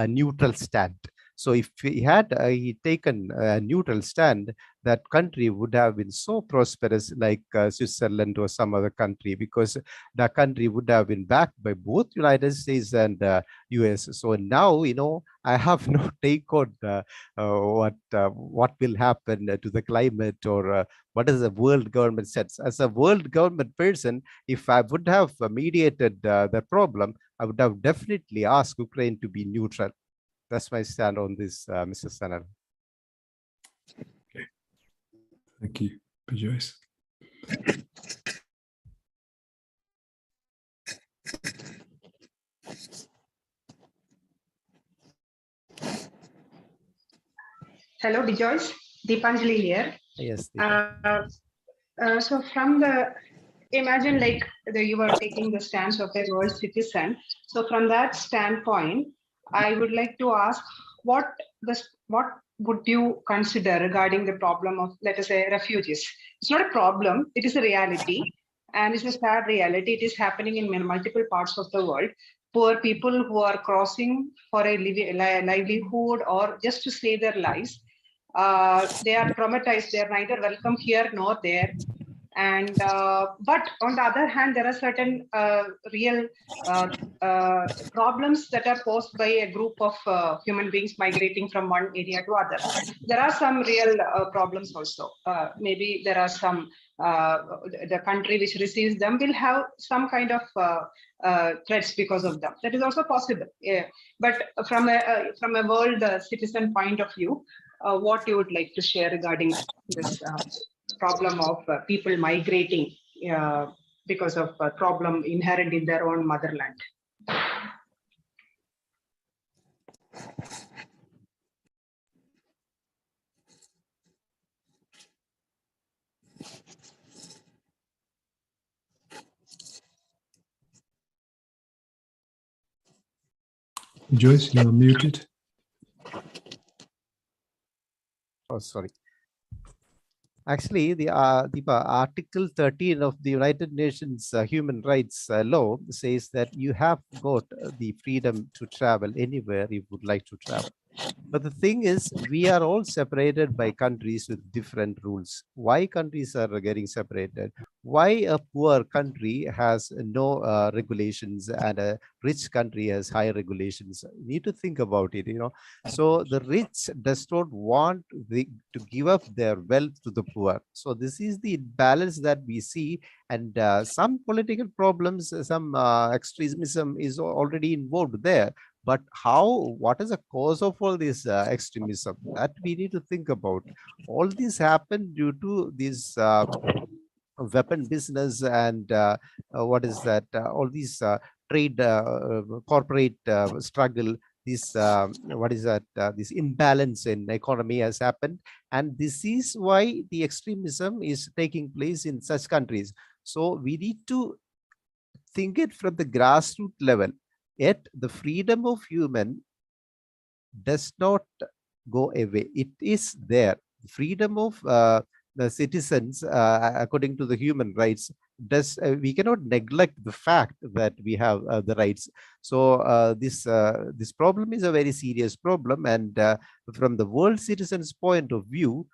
neutral stand. So if he had taken a neutral stand, that country would have been so prosperous, like Switzerland or some other country, because the country would have been backed by both United States and US. So now, I have no take on what will happen to the climate, or what is the world government sets. As a world government person, if I would have mediated the problem, I would have definitely asked Ukraine to be neutral. That's my stand on this, Mr. Sanar. Okay. Thank you, Joyce. Hello, Joyce. Deepanjali here. Yes. So from the, imagine like you were taking the stance of a world citizen. So from that standpoint, I would like to ask what would you consider regarding the problem of, let us say, refugees? It's not a problem, it is a reality. And it's a sad reality. It is happening in multiple parts of the world. Poor people who are crossing for a livelihood or just to save their lives. They are traumatized. They are neither welcome here nor there. And but on the other hand, there are certain real problems that are posed by a group of human beings migrating from one area to other. There are some real problems also. Maybe there are some, the country which receives them will have some kind of threats because of them. That is also possible. Yeah. But from a world citizen point of view, what you would like to share regarding this problem of people migrating because of a problem inherent in their own motherland? Joyce, you're muted. Oh, sorry. Actually, the Article 13 of the United Nations Human Rights Law says that you have got the freedom to travel anywhere you would like to travel. But the thing is, we are all separated by countries with different rules. Why countries are getting separated? Why a poor country has no regulations and a rich country has high regulations? You need to think about it, you know. So the rich does not want to give up their wealth to the poor. So this is the balance that we see. And some political problems, some extremism is already involved there. But what is the cause of all this extremism? That we need to think about. All this happened due to this weapon business and what is that? All these trade, corporate struggle. This what is that? This imbalance in economy has happened, and this is why the extremism is taking place in such countries. So we need to think it from the grassroots level. Yet the freedom of human does not go away. It is there. Freedom of the citizens, according to the human rights, we cannot neglect the fact that we have the rights. So this problem is a very serious problem, and from the world citizens' point of view,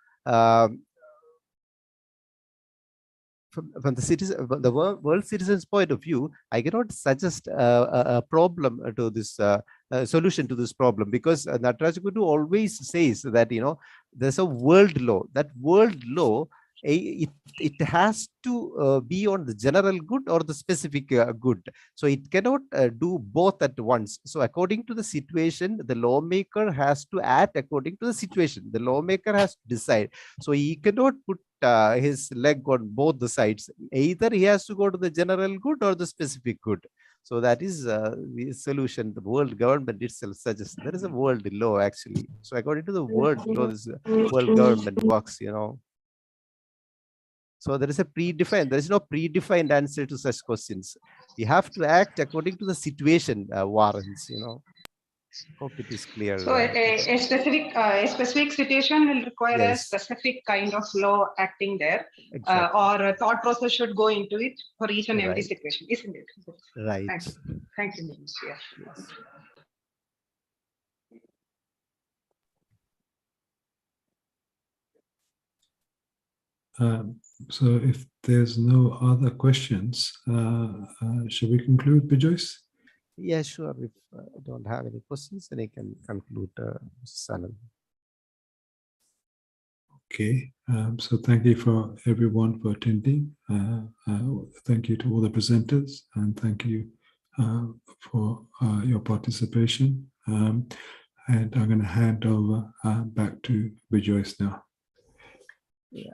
from the world citizens' point of view, I cannot suggest a problem to this solution to this problem, because Nataraja Guru always says that, you know, there's a world law. That world law, it has to be on the general good or the specific good. So it cannot do both at once. So according to the situation, the lawmaker has to act according to the situation. The lawmaker has to decide. So he cannot put his leg on both the sides. Either he has to go to the general good or the specific good. So that is the solution the world government itself suggests. There is a world law actually. So according to the world law, this world government works, you know. So there is no predefined answer to such questions. We have to act according to the situation warrants, you know. Hope it is clear. So a specific situation will require a specific kind of law acting there, exactly. Or a thought process should go into it for each and every situation, isn't it? Right. Thank you, yes. So if there's no other questions, shall we conclude, Bijoyce? Yeah, sure. If I don't have any questions, then I can conclude, Sanal. Okay, so thank you for everyone for attending. Thank you to all the presenters, and thank you for your participation. And I'm going to hand over back to Bijoyce now. Yeah.